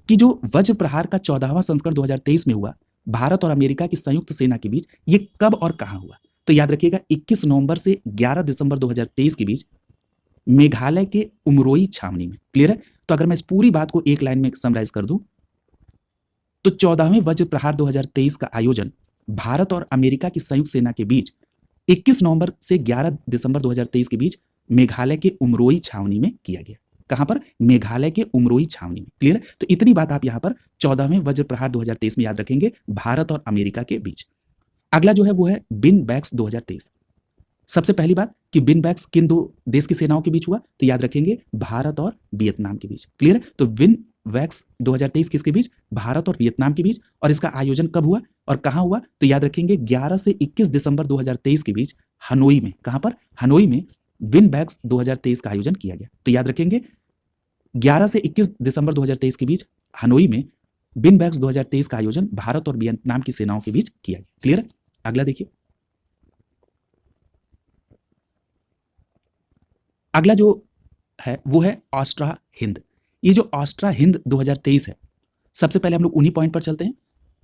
कि जो वज्र प्रहार का 14वां संस्करण 2023 में हुआ भारत और अमेरिका की संयुक्त सेना के बीच, ये कब और कहां हुआ? तो याद रखिएगा 21 नवंबर से 11 दिसंबर 2023 के बीच मेघालय के उमरोई छावनी में। क्लियर है? तो अगर मैं इस पूरी बात को एक लाइन में समराइज कर दूं तो 14वें वज्र प्रहार 2023 का आयोजन भारत और अमेरिका की संयुक्त सेना के बीच 21 नवंबर से 11 दिसंबर 2023 के बीच मेघालय के उमरोई छावनी में किया गया। कहां पर? मेघालय के उमरोई छावनी में। क्लियर है? तो इतनी बात आप यहां पर 14वें वज्र प्रहार 2023 में याद रखेंगे, भारत और अमेरिका के बीच। अगला जो है वो है बिन बैक्स 2023। सबसे पहली बात कि बिन बैक्स किन 2 देश की सेनाओं के बीच हुआ? तो याद रखेंगे भारत और वियतनाम के बीच। क्लियर है? तो बिन वैक्स 2023 किसके बीच? भारत और वियतनाम के बीच। और इसका आयोजन कब हुआ और कहां हुआ? तो याद रखेंगे 11 से 21 दिसंबर 2023 के बीच हनोई में। कहां पर? हनोई में विन बैक्स 2023 का आयोजन किया गया। तो याद रखेंगे 11 से 21 दिसंबर 2023 के बीच हनोई में बिन बैक्स 2023 का आयोजन भारत और वियतनाम की सेनाओं के बीच किया गया। क्लियर है? अगला देखिए, अगला जो है वो है ऑस्ट्रा हिंद। ये जो ऑस्ट्रा हिंद 2023 है, सबसे पहले हम लोग उन्हीं पॉइंट पर चलते हैं।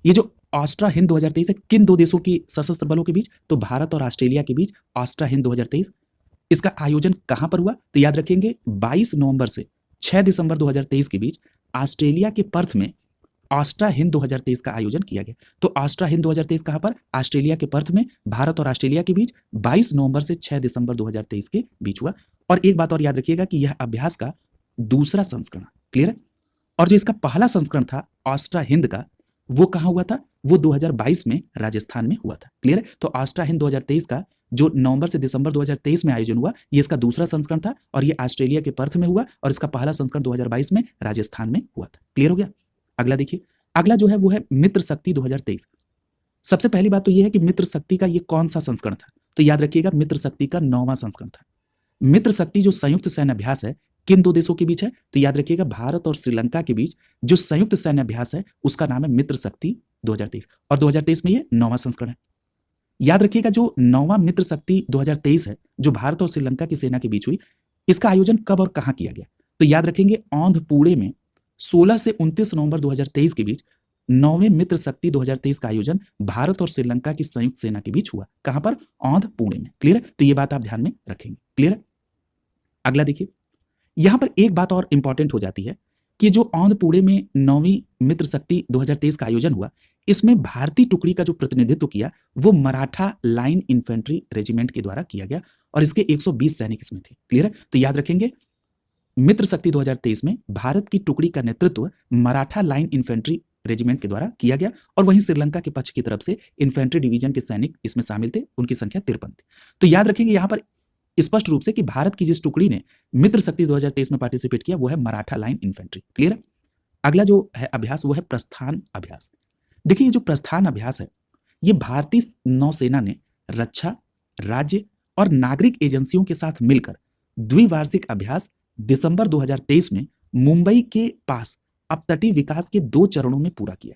ये जो ऑस्ट्रा हिंद 2023 है किन 2 देशों की सशस्त्र बलों के बीच? तो भारत और ऑस्ट्रेलिया के बीच ऑस्ट्रा हिंद 2023। इसका आयोजन कहां पर हुआ? तो याद रखेंगे 22 नवंबर से 6 दिसंबर 2023 के बीच ऑस्ट्रेलिया के पर्थ में ऑस्ट्रा हिंद 2023 का आयोजन किया गया। तो ऑस्ट्रा हिंद 2023 कहां पर? ऑस्ट्रेलिया के पर्थ में भारत और ऑस्ट्रेलिया के बीच 22 नवंबर से 6 दिसंबर 2023 के बीच हुआ। और एक बात और याद रखिएगा कि यह अभ्यास का दूसरा संस्करण। क्लियर है? और जो इसका पहला संस्करण था ऑस्ट्रा हिंद का, वो कहां हुआ था? वो 2022 में राजस्थान में हुआ था। क्लियर है? तो ऑस्ट्रा हिंद 2023 का जो नवंबर से दिसंबर 2023 में आयोजन हुआ, ये इसका दूसरा संस्करण था और ये ऑस्ट्रेलिया के पर्थ में हुआ और इसका पहला संस्करण 2022 में राजस्थान में हुआ था। क्लियर हो गया? अगला देखिए, अगला जो है वो है मित्र शक्ति 2023। सबसे पहली बात तो ये है कि मित्र शक्ति का ये कौन सा संस्करण था? तो याद रखिएगा मित्र शक्ति का 9वां संस्करण था। मित्र शक्ति जो संयुक्त सैन्य अभ्यास है किन 2 देशों के बीच है? तो याद रखिएगा भारत और श्रीलंका के बीच जो संयुक्त सैन्य अभ्यास है उसका नाम है मित्र शक्ति 2023 और 2023 में ये 9वां संस्करण है। याद रखिएगा जो 9वां मित्र शक्ति 2023 है जो भारत और श्रीलंका की सेना के बीच हुई, इसका आयोजन कब और कहां किया गया? तो याद रखेंगे औंधपुणे में 16 से 29 नवंबर 2023 के बीच 9वें मित्र शक्ति 2023 का आयोजन भारत और श्रीलंका की संयुक्त सेना के बीच हुआ। कहां पर? औंधपुणे में। क्लियर है? तो ये बात आप ध्यान में रखेंगे। क्लियर है? अगला देखिए, यहां पर एक बात और इंपॉर्टेंट हो जाती है कि जो औंधपुणे में 9वीं मित्र शक्ति 2023 का आयोजन हुआ, इसमें भारतीय टुकड़ी का जो प्रतिनिधित्व किया वो मराठा लाइन इन्फेंट्री रेजिमेंट के द्वारा किया गया और इसके 120 सैनिक इसमें थे। क्लियर है? तो याद रखेंगे मित्र शक्ति 2023 में भारत की टुकड़ी का नेतृत्व मराठा लाइन इन्फेंट्री रेजिमेंट के द्वारा किया गया और वहीं श्रीलंका के पक्ष की तरफ से इन्फेंट्री डिवीजन के सैनिक इसमें शामिल थे, उनकी संख्या 53 थी। तो याद रखेंगे यहां पर स्पष्ट रूप से कि भारत की जिस टुकड़ी ने मित्र शक्ति 2023 में पार्टिसिपेट किया वो है मराठा लाइन इन्फेंट्री। क्लियर है? अगला जो है अभ्यास वो है प्रस्थान अभ्यास। देखिए, ये जो प्रस्थान अभ्यास है ये भारतीय नौसेना ने रक्षा, राज्य और नागरिक एजेंसियों के साथ मिलकर द्विवार्षिक अभ्यास दिसंबर 2023 में मुंबई के पास अपतटीय विकास के 2 चरणों में पूरा किया।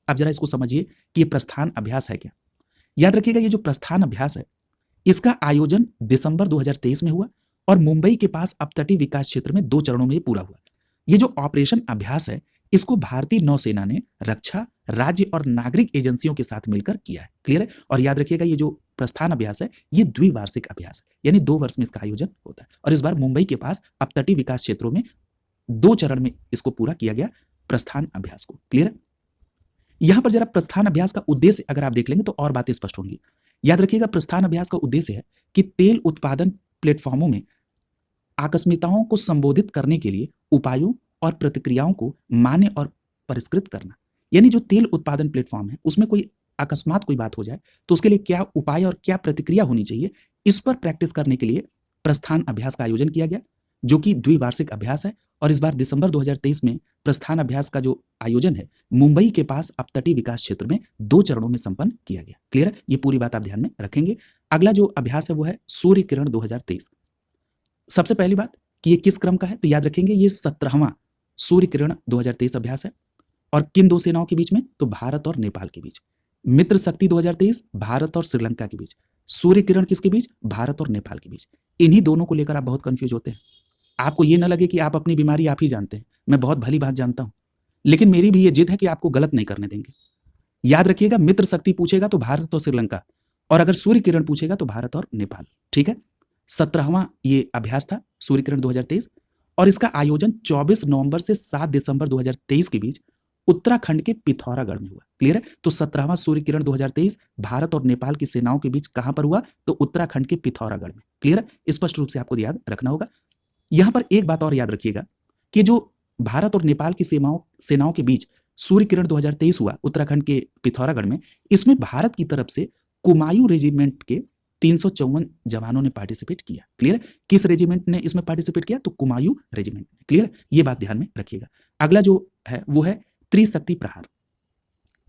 अब जरा इसको समझिए कि ये प्रस्थान अभ्यास है क्या। याद रखिएगा ये जो प्रस्थान अभ्यास है इसका आयोजन दिसंबर 2023 में हुआ और मुंबई के पास अपतटीय विकास क्षेत्र में 2 चरणों में ये पूरा हुआ। ये जो ऑपरेशन अभ्यास है इसको भारतीय नौसेना ने रक्षा, राज्य और नागरिक एजेंसियों के साथ मिलकर किया है। क्लियर है? और याद रखिएगा ये जो प्रस्थान अभ्यास है ये द्विवार्षिक अभ्यास है, यानी 2 वर्ष में इसका आयोजन होता है और इस बार मुंबई के पास अपतटीय विकास क्षेत्रों में 2 चरण में इसको पूरा किया गया प्रस्थान अभ्यास को। क्लियर है? यहां पर जरा प्रस्थान अभ्यास का उद्देश्य अगर आप देख लेंगे तो और बातें स्पष्ट होंगी। याद रखिएगा प्रस्थान अभ्यास का उद्देश्य है कि तेल उत्पादन प्लेटफॉर्मों में आकस्मिकताओं को संबोधित करने के लिए उपायों और प्रतिक्रियाओं को मान्य और परिष्कृत करना। यानी जो तेल उत्पादन प्लेटफॉर्म है उसमें कोई अकस्मात कोई बात हो जाए तो उसके लिए क्या उपाय और क्या प्रतिक्रिया होनी चाहिए, इस पर प्रैक्टिस करने के लिए प्रस्थान अभ्यास का आयोजन किया गया, जो कि द्विवार्षिक अभ्यास है। और इस बार दिसंबर 2023 में प्रस्थान अभ्यास का जो आयोजन है मुंबई के पास अपतटीय विकास क्षेत्र में 2 चरणों में संपन्न किया गया। क्लियर है? ये पूरी बात आप ध्यान में रखेंगे। अगला जो अभ्यास है वो है सूर्य किरण 2023। सबसे पहली बात कि ये किस क्रम का है, तो याद रखेंगे ये 17वां सूर्य किरण 2023 अभ्यास है। और किन 2 सेनाओं के बीच में, तो भारत और नेपाल के बीच। मित्र शक्ति 2023 भारत और श्रीलंका के बीच। सूर्य किरण किसके बीच, भारत और नेपाल के बीच। इन्हीं दोनों को लेकर आप बहुत कंफ्यूज होते हैं। आपको ये ना लगे कि आप अपनी बीमारी आप ही जानते हैं, मैं बहुत भली बात जानता हूं, लेकिन मेरी भी ये जिद है कि आपको गलत नहीं करने देंगे। याद रखिएगा, मित्र शक्ति पूछेगा तो भारत और श्रीलंका, और अगर सूर्य किरण पूछेगा तो भारत और नेपाल। ठीक है, 17वां ये अभ्यास था सूर्य किरण 2023, और इसका आयोजन 24 नवंबर से 7 दिसंबर 2023 के बीच उत्तराखंड के पिथौरागढ़ में हुआ। क्लियर है? तो 17वां सूर्य किरण 2023 भारत और नेपाल की सेनाओं के बीच कहां पर हुआ, तो उत्तराखंड के पिथौरागढ़ में। क्लियर है? स्पष्ट रूप से आपको याद रखना होगा। यहां पर एक बात और याद रखिएगा कि जो भारत और नेपाल की सेनाओं के बीच सूर्य किरण 2023 हुआ उत्तराखंड के पिथौरागढ़ में, इसमें भारत की तरफ से कुमायूं रेजिमेंट के 354 जवानों ने पार्टिसिपेट किया। क्लियर है? किस रेजिमेंट ने इसमें पार्टिसिपेट किया, तो कुमायूं रेजिमेंट। क्लियर, ये बात ध्यान में रखिएगा। अगला जो है वो है त्रिशक्ति प्रहार।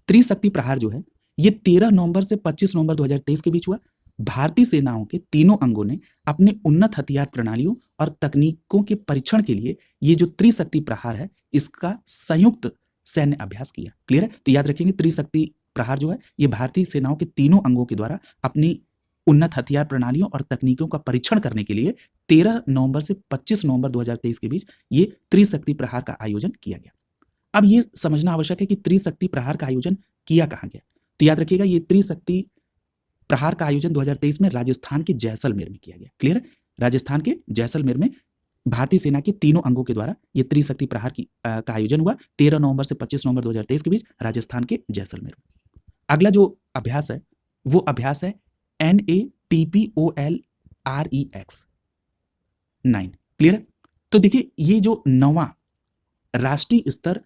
त्रिशक्ति प्रहार जो है ये 13 नवंबर से 25 नवंबर 2023 के बीच हुआ। भारतीय सेनाओं के तीनों अंगों ने अपने उन्नत हथियार प्रणालियों और तकनीकों के परीक्षण के लिए ये जो त्रिशक्ति प्रहार है इसका संयुक्त सैन्य अभ्यास किया। क्लियर है? तो याद रखेंगे, त्रिशक्ति प्रहार जो है ये भारतीय सेनाओं के तीनों अंगों के द्वारा अपनी उन्नत हथियार प्रणालियों और तकनीकों का परीक्षण करने के लिए 13 नवंबर से 25 नवंबर 2023 के बीच ये त्रिशक्ति प्रहार का आयोजन किया गया। अब ये समझना आवश्यक है कि त्रिशक्ति प्रहार का आयोजन किया कहां गया। तो याद रखिएगा, ये त्रिशक्ति प्रहार का आयोजन 2023 में राजस्थान के जैसलमेर में किया गया। क्लियर है? राजस्थान के जैसलमेर में भारतीय सेना के तीनों अंगों के द्वारा ये त्रिशक्ति प्रहार का आयोजन हुआ 13 नवंबर से 25 नवंबर 2023 के बीच राजस्थान के जैसलमेर में। अगला जो अभ्यास है वो अभ्यास है NATPOLREX 9। क्लियर है? तो देखिए, ये जो 9वां राष्ट्रीय स्तर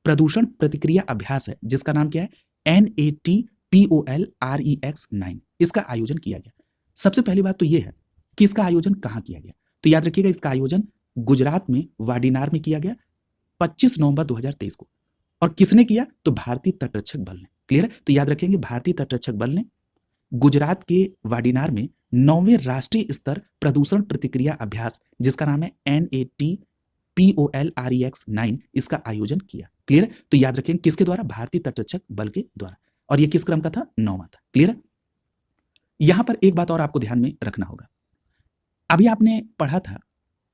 प्रदूषण प्रतिक्रिया अभ्यास है जिसका नाम क्या है, NATPOLREX 9, इसका आयोजन किया गया। सबसे पहली बात तो यह है कि इसका आयोजन कहां किया गया, तो याद रखिएगा इसका आयोजन गुजरात में वाडीनार में किया गया 25 नवंबर 2023 को। और किसने किया, तो भारतीय तटरक्षक बल ने। क्लियर है? तो याद रखेंगे, भारतीय तटरक्षक बल ने गुजरात के वाडीनार में 9वें राष्ट्रीय स्तर प्रदूषण प्रतिक्रिया अभ्यास जिसका नाम है NATPOLREX 9, इसका आयोजन किया। क्लियर है? तो याद रखेंगे किसके द्वारा, भारतीय तटरक्षक बल के द्वारा। और यह किस क्रम का था, 9वां था। क्लियर है? यहां पर एक बात और आपको ध्यान में रखना होगा। अभी आपने पढ़ा था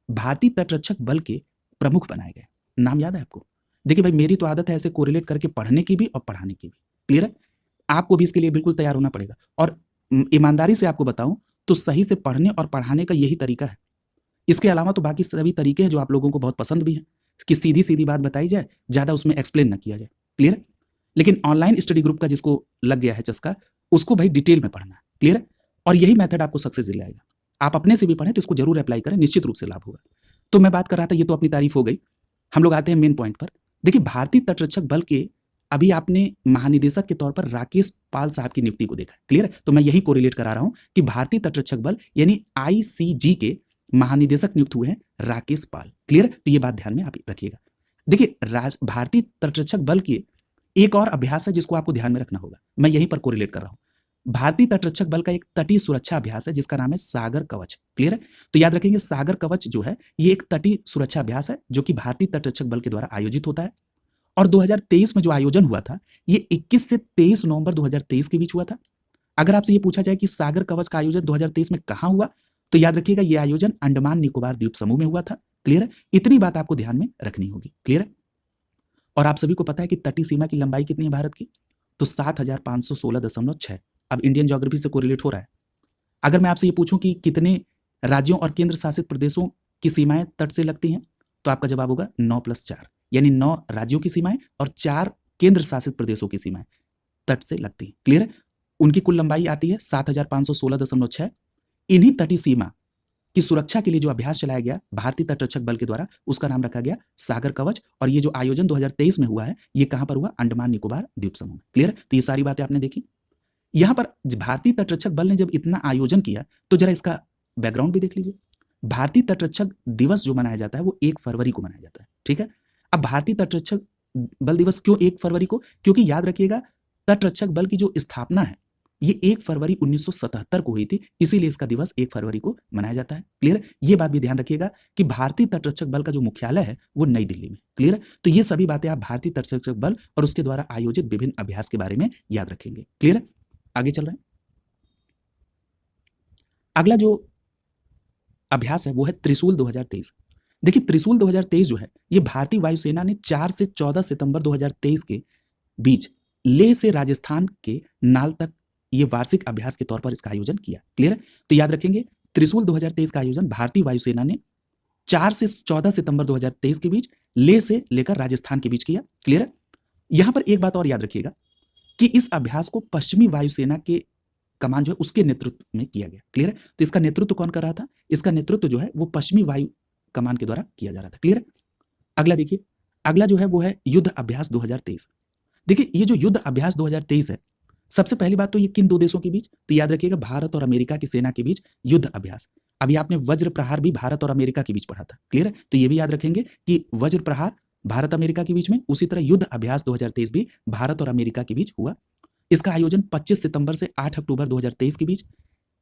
भारतीय तटरक्षक बल के प्रमुख बनाए गए, नाम याद है आपको? देखिए भाई, मेरी तो आदत है ऐसे कोरिलेट करके पढ़ने की भी और पढ़ाने की भी। क्लियर है? आपको भी इसके लिए बिल्कुल तैयार होना पड़ेगा। और ईमानदारी से आपको बताऊं तो सही से पढ़ने और पढ़ाने का यही तरीका है। इसके अलावा तो बाकी सभी तरीके हैं जो आप लोगों को बहुत पसंद भी हैं कि सीधी सीधी बात बताई जाए, ज्यादा उसमें एक्सप्लेन ना किया जाए। क्लियर है? लेकिन ऑनलाइन स्टडी ग्रुप का जिसको लग गया है चस्का, उसको भाई डिटेल में पढ़ना है। क्लियर है? और यही मेथड आपको सक्सेस दिलाएगा। आप अपने से भी पढ़ें तो इसको जरूर अप्लाई करें, निश्चित रूप से लाभ होगा। तो मैं बात कर रहा था, ये तो अपनी तारीफ हो गई, हम लोग आते हैं मेन पॉइंट पर। देखिए, भारतीय तटरक्षक बल के अभी आपने महानिदेशक के तौर पर राकेश पाल साहब की नियुक्ति को देखा। क्लियर है? तो मैं यही कोरिलेट करा रहा हूं कि भारतीय तटरक्षक बल यानी ICG के महानिदेशक नियुक्त हुए हैं राकेश पाल। क्लियर है? तो ये बात ध्यान में आप रखिएगा। देखिए, भारतीय तटरक्षक बल के एक और अभ्यास है जिसको आपको ध्यान में रखना होगा, मैं यहीं पर कोरिलेट कर रहा हूं। भारतीय तटरक्षक बल का एक तटीय सुरक्षा अभ्यास है जिसका नाम है सागर कवच। क्लियर है? तो याद रखेंगे, सागर कवच जो है ये एक तटीय सुरक्षा अभ्यास है जो कि भारतीय तटरक्षक बल के द्वारा आयोजित होता है। और 2023 में जो आयोजन हुआ था ये 21 से 23 नवंबर 2023 के बीच हुआ था। अगर आपसे ये पूछा जाए कि सागर कवच का आयोजन 2023 में कहां हुआ, तो याद रखिएगा ये आयोजन अंडमान निकोबार द्वीप समूह में हुआ था। क्लियर है? इतनी बात आपको ध्यान में रखनी होगी। क्लियर है? और आप सभी को पता है कि तटीय सीमा की लंबाई कितनी है भारत की, तो 7516.6। अब इंडियन ज्योग्राफी से कोरिलेट हो रहा है। अगर मैं आपसे ये पूछूं कि कितने राज्यों और केंद्र शासित प्रदेशों की सीमाएं तट से लगती हैं, तो आपका जवाब होगा 9+4, यानी 9 राज्यों की सीमाएं और 4 केंद्र शासित प्रदेशों की सीमाएं तट से लगती हैं। क्लियर है? उनकी कुल लंबाई आती है 7516.6। इन्हीं तटीय सीमा कि सुरक्षा के लिए जो अभ्यास चलाया गया भारतीय तटरक्षक बल के द्वारा, उसका नाम रखा गया सागर कवच। और ये जो आयोजन 2023 में हुआ है, ये कहां पर हुआ? अंडमान निकोबार द्वीप समूह में। क्लियर? तो ये सारी बातें आपने देखी। यहां पर भारतीय तटरक्षक बल ने जब इतना आयोजन किया, तो जरा इसका बैकग्राउंड भी देख लीजिए। भारतीय तटरक्षक दिवस जो मनाया जाता है वो 1 फरवरी को मनाया जाता है, ठीक है। अब भारतीय तटरक्षक बल दिवस क्यों 1 फरवरी को? क्योंकि याद रखिएगा, तटरक्षक बल की जो स्थापना है ये 1 फरवरी 1977 को हुई थी, इसीलिए इसका दिवस 1 फरवरी को मनाया जाता है। क्लियर? ये बात भी ध्यान रखिएगा कि भारतीय तटरक्षक बल का जो मुख्यालय है वो नई दिल्ली में। क्लियर? तो ये सभी बातें आप भारतीय तटरक्षक बल और उसके द्वारा आयोजित विभिन्न अभ्यास के बारे में याद रखेंगे। क्लियर? आगे चल रहे हैं। अगला जो अभ्यास है वो है त्रिशूल 2023। देखिए, त्रिशूल 2023 जो है ये भारतीय वायुसेना ने 4 से 14 सितंबर 2023 के बीच लेह से राजस्थान के नाल तक ये वार्षिक अभ्यास के तौर पर इसका आयोजन किया। क्लियर है? तो याद रखेंगे, त्रिशूल 2023 का आयोजन भारतीय वायुसेना ने 4 से 14 सितंबर 2023 के बीच लेह से लेकर राजस्थान के बीच किया। क्लियर है? यहां पर एक बात और याद रखिएगा कि इस अभ्यास को पश्चिमी वायुसेना के कमान जो है उसके नेतृत्व में किया गया। क्लियर है? तो इसका नेतृत्व कौन कर रहा था? इसका नेतृत्व जो है वो पश्चिमी वायु कमान के द्वारा किया जा रहा था। क्लियर है? अगला देखिए, अगला जो है वो है युद्ध अभ्यास 2023। देखिए, ये जो युद्ध अभ्यास 2023 है, सबसे पहली बात तो ये किन दो देशों के बीच? तो याद रखिएगा, भारत और अमेरिका की सेना के बीच युद्ध अभ्यास। अभी आपने वज्र प्रहार भी भारत और अमेरिका के बीच पढ़ा था। क्लियर है? तो ये भी याद रखेंगे कि वज्र प्रहार भारत अमेरिका के बीच में, उसी तरह युद्ध अभ्यास 2023 भी भारत और अमेरिका के बीच हुआ। इसका आयोजन 25 सितंबर से 8 अक्टूबर 2023 के बीच।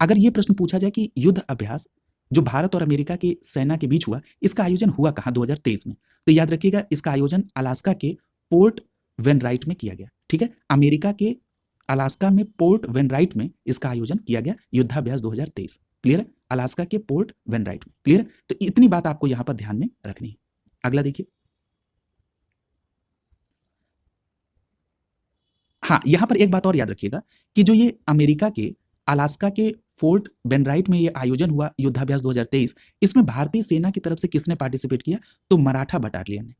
अगर ये प्रश्न पूछा जाए कि युद्ध अभ्यास जो भारत और अमेरिका की सेना के बीच हुआ, इसका आयोजन हुआ कहां 2023 में? तो याद रखिएगा, इसका आयोजन अलास्का के पोर्ट वेनराइट में किया गया। ठीक है? अमेरिका के अलास्का में पोर्ट वेनराइट में इसका आयोजन किया गया, युद्धाभ्यास 2023। क्लियर है? अलास्का के पोर्ट वेनराइट में। क्लियर है? तो इतनी बात आपको यहां पर ध्यान में रखनी है। अगला देखिए, हाँ, यहां पर एक बात और याद रखिएगा कि जो ये अमेरिका के अलास्का के फोर्ट बेनराइट में ये आयोजन हुआ युद्धाभ्यास 2023, इसमें भारतीय सेना की तरफ से किसने पार्टिसिपेट किया? तो मराठा बटालियन ने।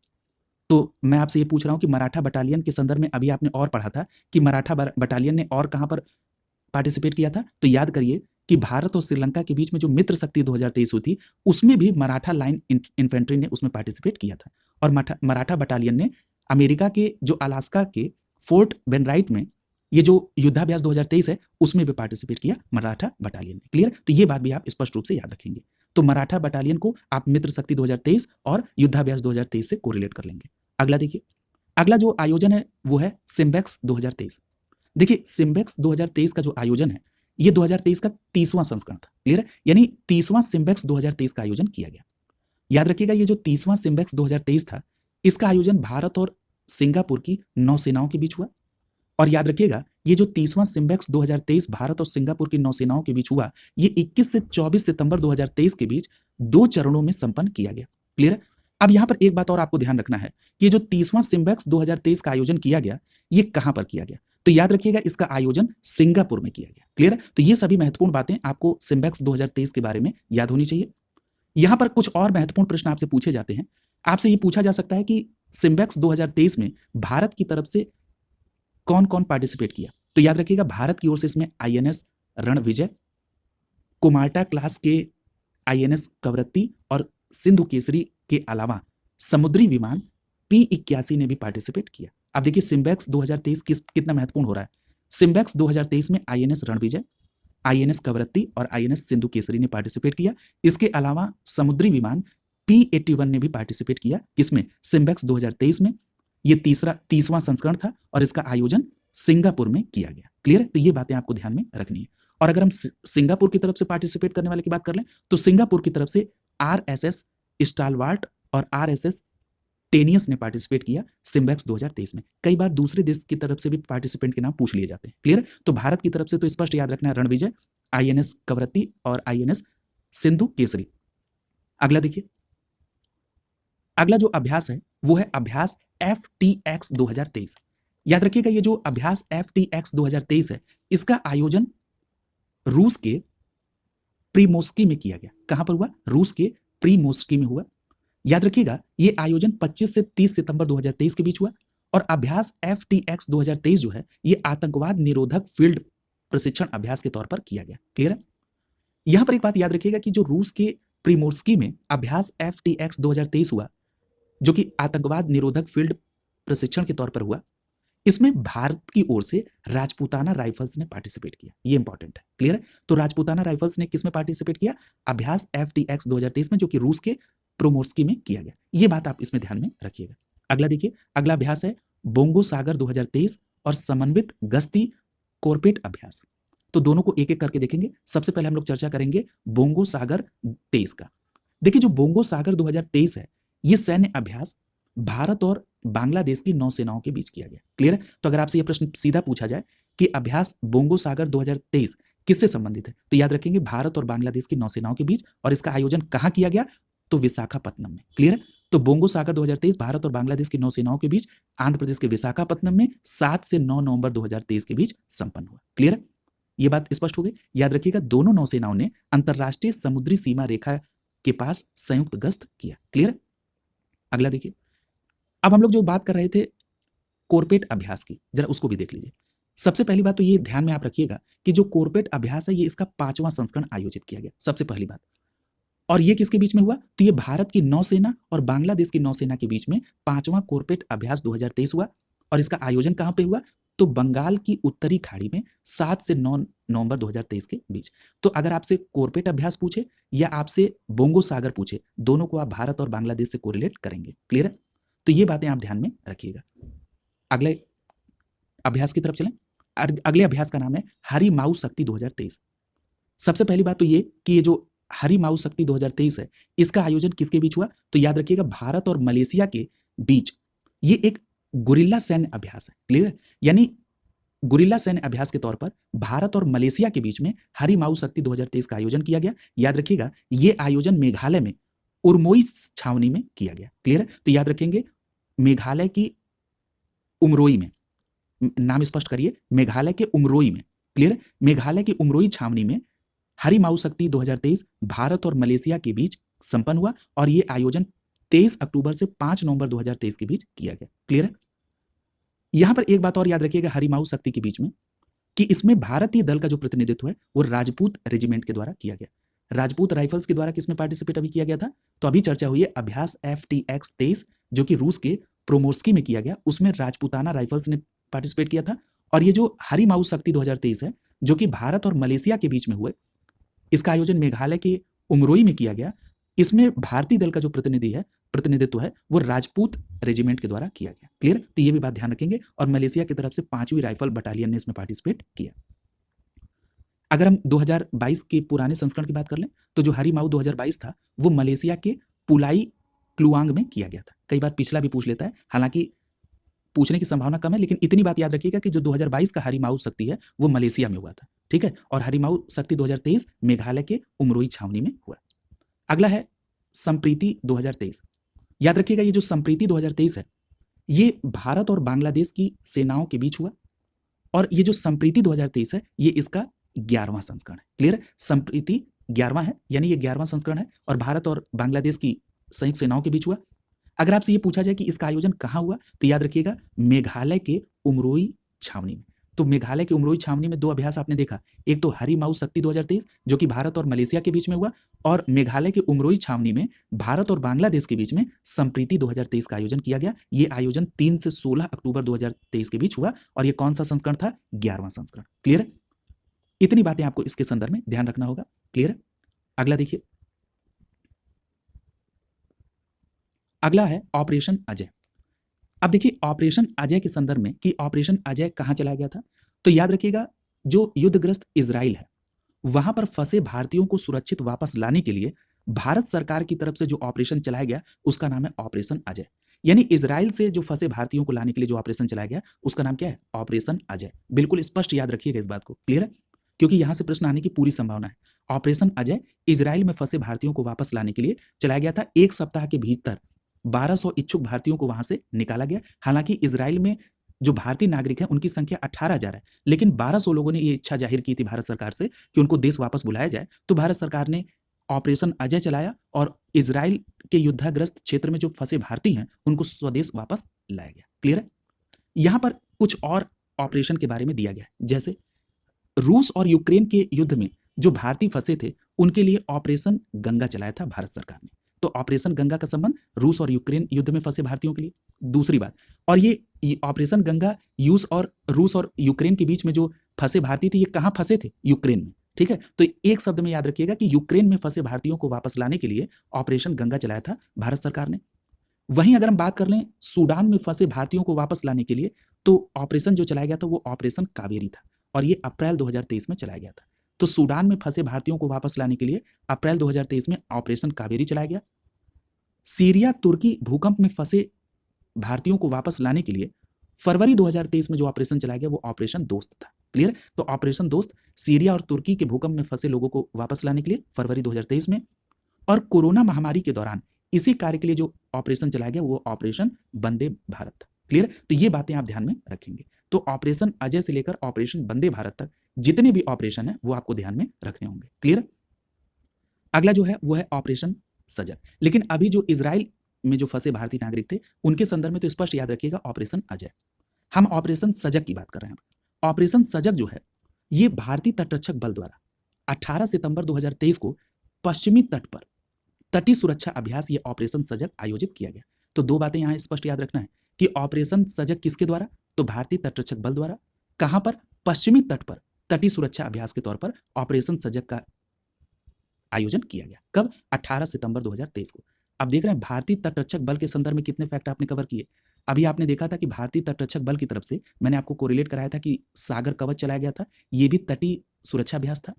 तो मैं आपसे ये पूछ रहा हूं कि मराठा बटालियन के संदर्भ में अभी आपने और पढ़ा था कि मराठा बटालियन ने और कहां पर पार्टिसिपेट किया था? तो याद करिए कि भारत और श्रीलंका के बीच में जो मित्र शक्ति 2023 हुई थी, उसमें भी मराठा लाइन इन्फेंट्री ने उसमें पार्टिसिपेट किया था। और मराठा बटालियन ने अमेरिका के जो अलास्का के फोर्ट बेनराइट में ये जो युद्धाभ्यास 2023 है उसमें भी पार्टिसिपेट किया मराठा बटालियन ने। क्लियर? तो ये बात भी आप स्पष्ट रूप से याद रखेंगे। तो मराठा बटालियन को आप मित्र शक्ति 2023 और युद्धाभ्यास 2023 से कोरिलेट कर लेंगे। अगला देखिए, अगला जो आयोजन है वो है सिम्बेक्स 2023। देखिए, सिम्बेक्स 2023 का जो आयोजन है ये 2023 का 30वां संस्करण था। क्लियर है? यानी 30वां सिम्बेक्स 2023 का आयोजन किया गया। याद रखिएगा, ये जो 30वां सिम्बेक्स 2023 था, इसका आयोजन भारत और सिंगापुर की नौसेनाओं के बीच हुआ। और याद रखिएगा, ये जो 30वां सिम्बेक्स 2023 भारत और सिंगापुर की नौसेनाओं के बीच हुआ, ये 21 से 24 सितंबर 2023 के बीच 2 चरणों में संपन्न किया गया। क्लियर है? अब यहां पर एक बात और आपको ध्यान रखना है कि जो 30वां सिम्बेक्स 2023 का आयोजन किया गया, ये कहां पर किया गया? तो याद रखिएगा, इसका आयोजन सिंगापुर में किया गया। क्लियर है? तो ये सभी महत्वपूर्ण बातें आपको सिम्बेक्स 2023 के बारे में याद होनी चाहिए। यहां पर कुछ और महत्वपूर्ण प्रश्न आपसे पूछे जाते हैं। आपसे ये पूछा जा सकता है कि सिम्बेक्स 2023 में भारत की तरफ से कौन कौन पार्टिसिपेट किया? तो याद रखिएगा, भारत की ओर से इसमें आईएनएस रणविजय, कुमाल्टा क्लास के आईएनएस कवरत्ती और सिंधु केसरी के अलावा समुद्री विमान P-81 ने भी पार्टिसिपेट किया। अब देखिए, सिम्बेक्स 2023 कितना महत्वपूर्ण हो रहा है। सिम्बेक्स 2023 में आईएनएस रणविजय, आईएनएस कवरत्ती और आईएनएस सिंधु केसरी ने पार्टिसिपेट किया। इसके अलावा समुद्री विमान P-81 ने भी पार्टिसिपेट किया। किसमें? सिम्बेक्स 2023 में। ये 30वां संस्करण था और इसका आयोजन सिंगापुर में किया गया। क्लियर है? तो ये बातें आपको ध्यान में रखनी है। और अगर हम सिंगापुर की तरफ से पार्टिसिपेट करने वाले की बात कर लें, तो सिंगापुर की तरफ से आरएसएस स्टालवार्ट और आरएसएस टेनियस ने पार्टिसिपेट किया सिम्बेक्स 2023 में। कई बार दूसरे देश की तरफ से भी पार्टिसिपेंट के नाम पूछ लिए जाते हैं। क्लियर? तो भारत की तरफ से तो स्पष्ट याद रखना है, रणविजय, आईएनएस कवरत्ती और आईएनएस सिंधु केसरी। अगला देखिए, अगला जो अभ्यास है वो है अभ्यास FTX 2023। याद रखिएगा, ये जो अभ्यास FTX 2023 है, इसका आयोजन रूस के प्रीमोस्की में किया गया। कहां पर हुआ? रूस के प्रीमोस्की में हुआ। याद रखिएगा, ये आयोजन 25 से 30 सितंबर 2023 के बीच हुआ। और अभ्यास FTX 2023 जो है, ये आतंकवाद निरोधक फील्ड प्रशिक्षण अभ्यास के तौर पर किया गया। क्लियर है? यहां पर एक बात याद रखिएगा कि जो रूस के प्रिमोर्स्की में अभ्यास FTX 2023 हुआ, जो कि आतंकवाद निरोधक फील्ड प्रशिक्षण के तौर पर हुआ, इसमें भारत की ओर से राजपूताना राइफल्स ने पार्टिसिपेट किया। ये इंपॉर्टेंट है, क्लियर है? तो राजपूताना राइफल्स ने किसमें पार्टिसिपेट किया? अभ्यास FTX 2023 में, जो कि रूस के प्रोमोर्स्की में किया गया। ये बात आप इसमें ध्यान में रखिएगा। अगला देखिए, अगला अभ्यास है बोंगो सागर 2023 और समन्वित गश्ती कॉर्पेट अभ्यास। तो दोनों को एक एक करके देखेंगे। सबसे पहले हम लोग चर्चा करेंगे बोंगो सागर 23 का। देखिए, जो बोंगो सागर 2023 है, ये सैन्य अभ्यास भारत और बांग्लादेश की नौसेनाओं के बीच किया गया। क्लियर है? तो अगर आपसे ये प्रश्न सीधा पूछा जाए कि अभ्यास बोंगो सागर 2023 किससे संबंधित है, तो याद रखेंगे भारत और बांग्लादेश की नौसेनाओं के बीच, और इसका आयोजन कहां किया गया? तो विशाखापत्तनम में। क्लियर है? तो बोंगो सागर 2023 भारत और बांग्लादेश की नौसेनाओं के बीच आंध्र प्रदेश के विशाखापत्तनम में 7 से 9 नवंबर 2023 के बीच संपन्न हुआ। क्लियर है? ये बात स्पष्ट हो गई। याद रखिएगा, दोनों नौसेनाओं ने अंतरराष्ट्रीय समुद्री सीमा रेखा के पास संयुक्त गश्त किया। क्लियर है? अगला देखिए, अब हम लोग जो बात कर रहे थे कॉर्पेट अभ्यास की, जरा उसको भी देख लीजिए। सबसे पहली बात तो ये ध्यान में आप रखिएगा कि जो कॉर्पेट अभ्यास है, ये इसका 5वां संस्करण आयोजित किया गया। सबसे पहली बात, और ये किसके बीच में हुआ? तो ये भारत की नौसेना और बांग्लादेश की नौसेना के बीच में 5वां कॉर्पेट अभ्यास 2023 हुआ। और इसका आयोजन कहां पे हुआ? तो बंगाल की उत्तरी खाड़ी में 7 से 9 नवंबर 2023 के बीच। तो अगर आपसे कॉर्पेट अभ्यास पूछे या आपसे बोंगो सागर पूछे, दोनों को आप भारत और बांग्लादेश से कोरिलेट करेंगे। क्लियर है? तो ये बातें आप ध्यान में रखिएगा। अगले अभ्यास की तरफ चलें। अगले अभ्यास का नाम है हरि माऊ शक्ति 2023। सबसे पहली बात तो ये कि ये जो हरि माऊ शक्ति 2023 है, इसका आयोजन किसके बीच हुआ? तो याद रखिएगा, भारत और मलेशिया के बीच ये एक गुरिल्ला सैन्य अभ्यास है। क्लियर है? यानी गुरिल्ला सैन्य अभ्यास के तौर पर भारत और मलेशिया के बीच में हरि माऊ शक्ति 2023 का आयोजन किया गया। याद रखिएगा, ये आयोजन मेघालय में उरमोई छावनी में किया गया। क्लियर है? तो याद रखेंगे, मेघालय की उमरोई में, नाम स्पष्ट करिए, मेघालय के उमरोई में। क्लियर है? मेघालय की उमरोई छावनी में हरि माऊ शक्ति 2023 भारत और मलेशिया के बीच संपन्न हुआ, और यह आयोजन 23 अक्टूबर से 5 नवंबर 2023 के बीच किया गया। क्लियर है? यहां पर एक बात और याद रखिएगा हरि माऊ शक्ति के बीच में, कि इसमें भारतीय दल का जो प्रतिनिधित्व है वो राजपूत रेजिमेंट के द्वारा किया गया। राजपूत राइफल्स के द्वारा किसमें पार्टिसिपेट अभी किया गया था? तो अभी चर्चा हुई है अभ्यास FTX 23, जो कि रूस के प्रोमोर्स्की में किया गया। उसमें राजपूताना राइफल्स ने पार्टिसिपेट किया था। और ये जो हरि माऊ शक्ति 2023 है, जो कि भारत और मलेशिया के बीच में हुए, इसका आयोजन मेघालय के उमरोई में किया गया। इसमें भारतीय दल का जो प्रतिनिधित्व है वो राजपूत रेजिमेंट के द्वारा किया गया। क्लियर? तो ये भी बात ध्यान रखेंगे। और मलेशिया की तरफ से 5वीं राइफल बटालियन ने इसमें पार्टिसिपेट किया। अगर हम 2022 के पुराने संस्करण की बात कर लें, तो जो हरि माऊ 2022 था, वो मलेशिया के पुलाई क्लुआंग में किया गया था। कई बार पिछला भी पूछ लेता है, हालांकि पूछने की संभावना कम है, लेकिन इतनी बात याद रखिएगा कि जो 2022 का हरि माऊ शक्ति है वो मलेशिया में हुआ था। ठीक है? और हरि माऊ शक्ति 2023 मेघालय के उमरोई छावनी में हुआ। अगला है संप्रीति 2023। याद रखिएगा, ये जो संप्रीति 2023 है, ये भारत और बांग्लादेश की सेनाओं के बीच हुआ। और ये जो संप्रीति 2023 है, ये इसका 11वां संस्करण है। क्लियर है? संप्रीति 11वां है, यानी ये 11वां संस्करण है, और भारत और बांग्लादेश की संयुक्त सेनाओं के बीच हुआ। अगर आपसे ये पूछा जाए कि इसका आयोजन कहां हुआ, तो याद रखिएगा मेघालय के उमरोई छावनी में। तो मेघालय के उमरोई छावनी में 2 अभ्यास आपने देखा। एक तो हरि माऊ शक्ति 2023, जो कि भारत और मलेशिया के बीच में हुआ, और मेघालय के उमरोई छावनी में भारत और बांग्लादेश के बीच में संप्रीति 2023 का आयोजन किया गया। ये आयोजन 3 से 16 अक्टूबर 2023 के बीच हुआ, और ये कौन सा संस्करण था? 11वां संस्करण। क्लियर है? इतनी बातें आपको इसके संदर्भ में ध्यान रखना होगा। क्लियर है? अगला देखिए, अगला है ऑपरेशन अजय। अब देखिए ऑपरेशन अजय के संदर्भ में कि ऑपरेशन अजय कहां चलाया गया था, तो याद रखिएगा, जो युद्धग्रस्त इजराइल है, वहां पर फंसे भारतीयों को सुरक्षित वापस लाने के लिए भारत सरकार की तरफ से जो ऑपरेशन चलाया गया, उसका नाम है ऑपरेशन अजय। यानी इजराइल से जो फंसे भारतीयों को लाने के लिए जो ऑपरेशन चलाया गया, उसका नाम क्या है? ऑपरेशन अजय। बिल्कुल स्पष्ट याद रखिएगा इस बात को। क्लियर है? क्योंकि यहां से प्रश्न आने की पूरी संभावना है। ऑपरेशन अजय इजराइल में फंसे भारतीयों को वापस लाने के लिए चलाया गया था। 1 सप्ताह के भीतर 1200 इच्छुक भारतीयों को वहां से निकाला गया। हालांकि इजराइल में जो भारतीय नागरिक हैं उनकी संख्या 18,000 है, लेकिन 1200 लोगों ने ये इच्छा जाहिर की थी भारत सरकार से कि उनको देश वापस बुलाया जाए। तो भारत सरकार ने ऑपरेशन अजय चलाया और इजराइल के युद्धाग्रस्त क्षेत्र में जो फंसे भारतीय हैं उनको स्वदेश वापस लाया गया। क्लियर है? यहां पर कुछ और ऑपरेशन के बारे में दिया गया है, जैसे रूस और यूक्रेन के युद्ध में जो भारतीय फंसे थे उनके लिए ऑपरेशन गंगा चलाया था भारत सरकार ने। तो ऑपरेशन गंगा का संबंध रूस और यूक्रेन युद्ध में फंसे भारतीयों के लिए। दूसरी बात, और ये ऑपरेशन गंगा रूस और यूक्रेन के बीच में जो फंसे भारतीय थे, ये कहाँ फंसे थे? यूक्रेन में। ठीक है, तो एक शब्द में याद रखिएगा कि यूक्रेन में फंसे भारतीयों को वापस लाने के लिए ऑपरेशन गंगा चलाया था भारत सरकार ने। वहीं अगर हम बात कर लें सूडान में फंसे भारतीयों को वापस लाने के लिए, तो ऑपरेशन जो चलाया गया था वो ऑपरेशन कावेरी था, और ये अप्रैल 2023 में चलाया गया था। तो सूडान में फंसे भारतीयों को वापस लाने के लिए अप्रैल 2023 में ऑपरेशन कावेरी चलाया गया। सीरिया तुर्की भूकंप में फंसे भारतीयों को वापस लाने के लिए फरवरी 2023 में जो ऑपरेशन चलाया गया वो ऑपरेशन दोस्त था। क्लियर? तो ऑपरेशन दोस्त सीरिया और तुर्की के भूकंप में फंसे लोगों को वापस लाने के लिए फरवरी 2023 में, और कोरोना महामारी के दौरान इसी कार्य के लिए जो ऑपरेशन चलाया गया वो ऑपरेशन वंदे भारत था। क्लियर? तो ये बातें आप ध्यान में रखेंगे। तो ऑपरेशन अजय से लेकर ऑपरेशन वंदे भारत तक जितने भी ऑपरेशन है वो आपको ध्यान में रखने होंगे। क्लियर? अगला जो है वो है ऑपरेशन सजग। लेकिन अभी जो इजराइल में जो फंसे भारतीय नागरिक थे उनके संदर्भ में तो स्पष्ट याद रखिएगा ऑपरेशन अजय। हम ऑपरेशन सजग की बात कर रहे हैं। ऑपरेशन सजग जो है ये भारतीय तटरक्षक बल द्वारा 18 सितंबर 2023 को पश्चिमी तट पर तटीय सुरक्षा अभ्यास ये ऑपरेशन सजग आयोजित किया गया। तो दो बातें यहां स्पष्ट याद रखना है कि ऑपरेशन सजग किसके द्वारा? तो भारतीय तटरक्षक बल द्वारा। कहां पर? पश्चिमी तट पर तटीय सुरक्षा अभ्यास के तौर पर ऑपरेशन सजग का आयोजन किया गया। कब? 18 सितंबर 2023 को। अब देख रहे हैं भारतीय तटरक्षक बल के संदर्भ में कितने फैक्ट आपने कवर किए। अभी आपने देखा था कि भारतीय तटरक्षक बल की तरफ से मैंने आपको कोरिलेट कराया था कि सागर कवच चलाया गया था, ये भी तटीय सुरक्षा अभ्यास था।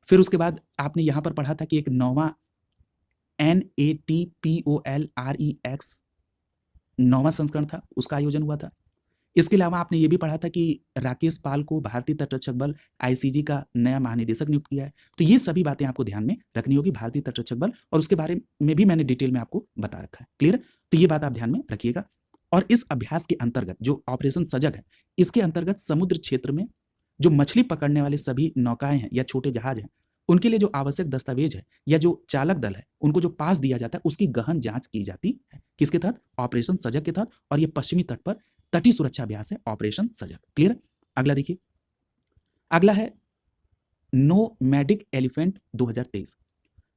फिर उसके बाद आपने यहां पर पढ़ा था कि एक 9वां NATPOLREX 9वां संस्करण था, उसका आयोजन हुआ था। इसके अलावा आपने ये भी पढ़ा था कि राकेश पाल को भारतीय तटरक्षक बल ICG का नया महानिदेशक नियुक्त किया है। तो ये सभी बातें आपको ध्यान में रखनी होगी भारतीय तटरक्षक बल, और उसके बारे में भी मैंने डिटेल में आपको बता रखा है। क्लियर? तो ये बात आप ध्यान में रखिएगा। और इस अभ्यास के अंतर्गत जो ऑपरेशन सजग है, इसके अंतर्गत समुद्र क्षेत्र में जो मछली पकड़ने वाले सभी नौकाएं हैं या छोटे जहाज हैं, उनके लिए जो आवश्यक दस्तावेज है या जो चालक दल है उनको जो पास दिया जाता है उसकी गहन जांच की जाती है। किसके तहत? ऑपरेशन सजग के तहत। और ये पश्चिमी तट पर तटीय सुरक्षा अभ्यास है ऑपरेशन सजग। क्लियर? अगला देखिए, अगला है नोमैडिक एलिफेंट 2023।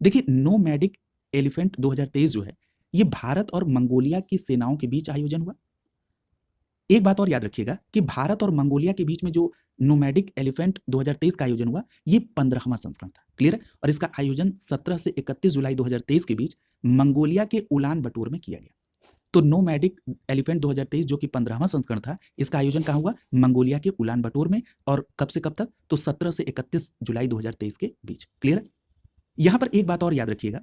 देखिए नोमैडिक एलिफेंट 2023 जो है ये भारत और मंगोलिया की सेनाओं के बीच आयोजन हुआ। एक बात और याद रखिएगा कि भारत और मंगोलिया के बीच में जो नोमैडिक एलिफेंट 2023 का आयोजन हुआ ये 15वां संस्करण था। क्लियर है? और इसका आयोजन 17 से 31 जुलाई 2023 के बीच मंगोलिया के उलान बटोर में किया गया। तो नोमैडिक एलिफेंट 2023 जो कि 15वां संस्करण था, इसका आयोजन कहाँ हुआ? मंगोलिया के उलान बटोर में। और कब से कब तक? तो 17 से 31 जुलाई 2023 के बीच। क्लियर है? यहां पर एक बात और याद रखिएगा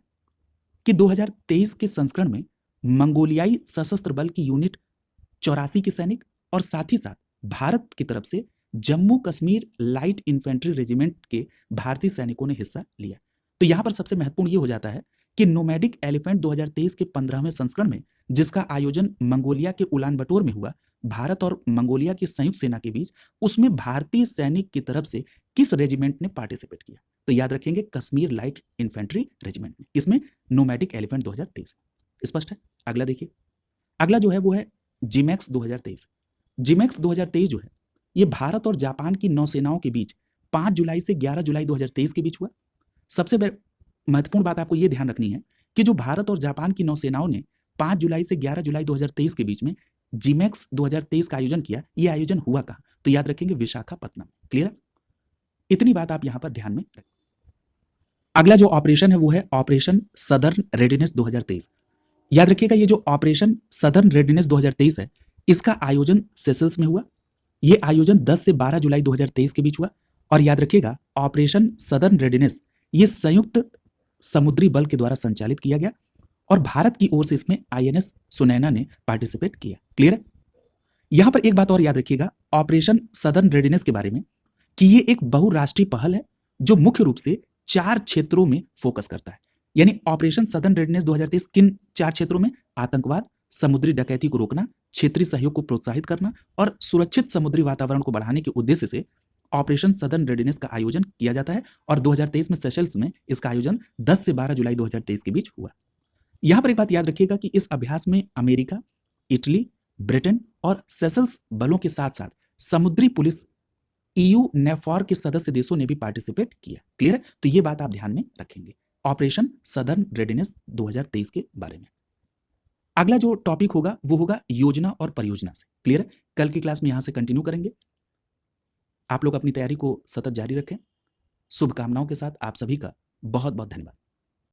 कि 2023 के संस्करण में मंगोलियाई सशस्त्र बल की यूनिट 84 के सैनिक और साथ ही साथ भारत की तरफ से Jammu Kashmir light infantry regiment के भारतीय सैनिकों ने हिस्सा लिया। तो यहां पर सबसे महत्वपूर्ण यह हो जाता है कि नोमैडिक एलिफेंट 2023 के 15वें संस्करण में जिसका आयोजन मंगोलिया के उलान बटोर में हुआ, भारत और मंगोलिया की संयुक्त सेना के बीच, उसमें भारतीय सैनिक की तरफ से किस रेजिमेंट ने पार्टिसिपेट किया? तो याद रखेंगे कश्मीर लाइट इन्फेंट्री रेजिमेंट ने। इसमें नोमैडिक एलिफेंट 2023 स्पष्ट है। अगला देखिए, अगला जो है वो है जिमैक्स 2023। जिमैक्स 2023 जो है ये भारत और जापान की नौसेनाओं के बीच 5 जुलाई से 11 जुलाई 2023 के बीच हुआ। सबसे महत्वपूर्ण बात आपको ये ध्यान रखनी है कि जो भारत और जापान की नौसेनाओं ने 5 जुलाई से 11 जुलाई 2023 के बीच में जिमैक्स 2023 का आयोजन किया, ये आयोजन हुआ कहाँ? तो याद रखेंगे विशाखापत्तनम। क्लियर? इतनी बात आप यहां पर ध्यान में रखें। अगला जो ऑपरेशन है वो है ऑपरेशन सदर्न रेडीनेस 2023। याद रखिएगा ये जो ऑपरेशन सदर्न रेडीनेस 2023 है इसका आयोजन सेशल्स में हुआ। ये आयोजन 10 से 12 जुलाई 2023 के बीच हुआ। और याद रखिएगा ऑपरेशन सदर्न रेडीनेस ये संयुक्त समुद्री बल के द्वारा संचालित किया गया और भारत की ओर से इसमें INS सुनैना ने पार्टिसिपेट किया। क्लियर है? यहां पर एक बात और याद रखिएगा ऑपरेशन सदर्न रेडीनेस के बारे में कि ये एक बहुराष्ट्रीय पहल है जो मुख्य रूप से 4 क्षेत्रों में फोकस करता है। यानी ऑपरेशन सदर्न रेडीनेस 2023 किन 4 क्षेत्रों में? आतंकवाद, समुद्री डकैती को रोकना, क्षेत्रीय सहयोग को प्रोत्साहित करना और सुरक्षित समुद्री वातावरण को बढ़ाने के उद्देश्य से ऑपरेशन सदर्न रेडीनेस का आयोजन किया जाता है। और 2023 में सेशल्स में इसका आयोजन 10 से 12 जुलाई 2023 के बीच हुआ। यहां पर एक बात याद रखिएगा कि इस अभ्यास में अमेरिका, इटली, ब्रिटेन और सेशल्स बलों के साथ साथ समुद्री पुलिस EU नेफॉर के सदस्य देशों ने भी पार्टिसिपेट किया। क्लियर है? तो ये बात आप ध्यान में रखेंगे ऑपरेशन सदर्न रेडीनेस 2023 के बारे में। अगला जो टॉपिक होगा वो होगा योजना और परियोजना से। क्लियर है? कल की क्लास में यहां से कंटिन्यू करेंगे। आप लोग अपनी तैयारी को सतत जारी रखें। शुभकामनाओं के साथ आप सभी का बहुत बहुत धन्यवाद।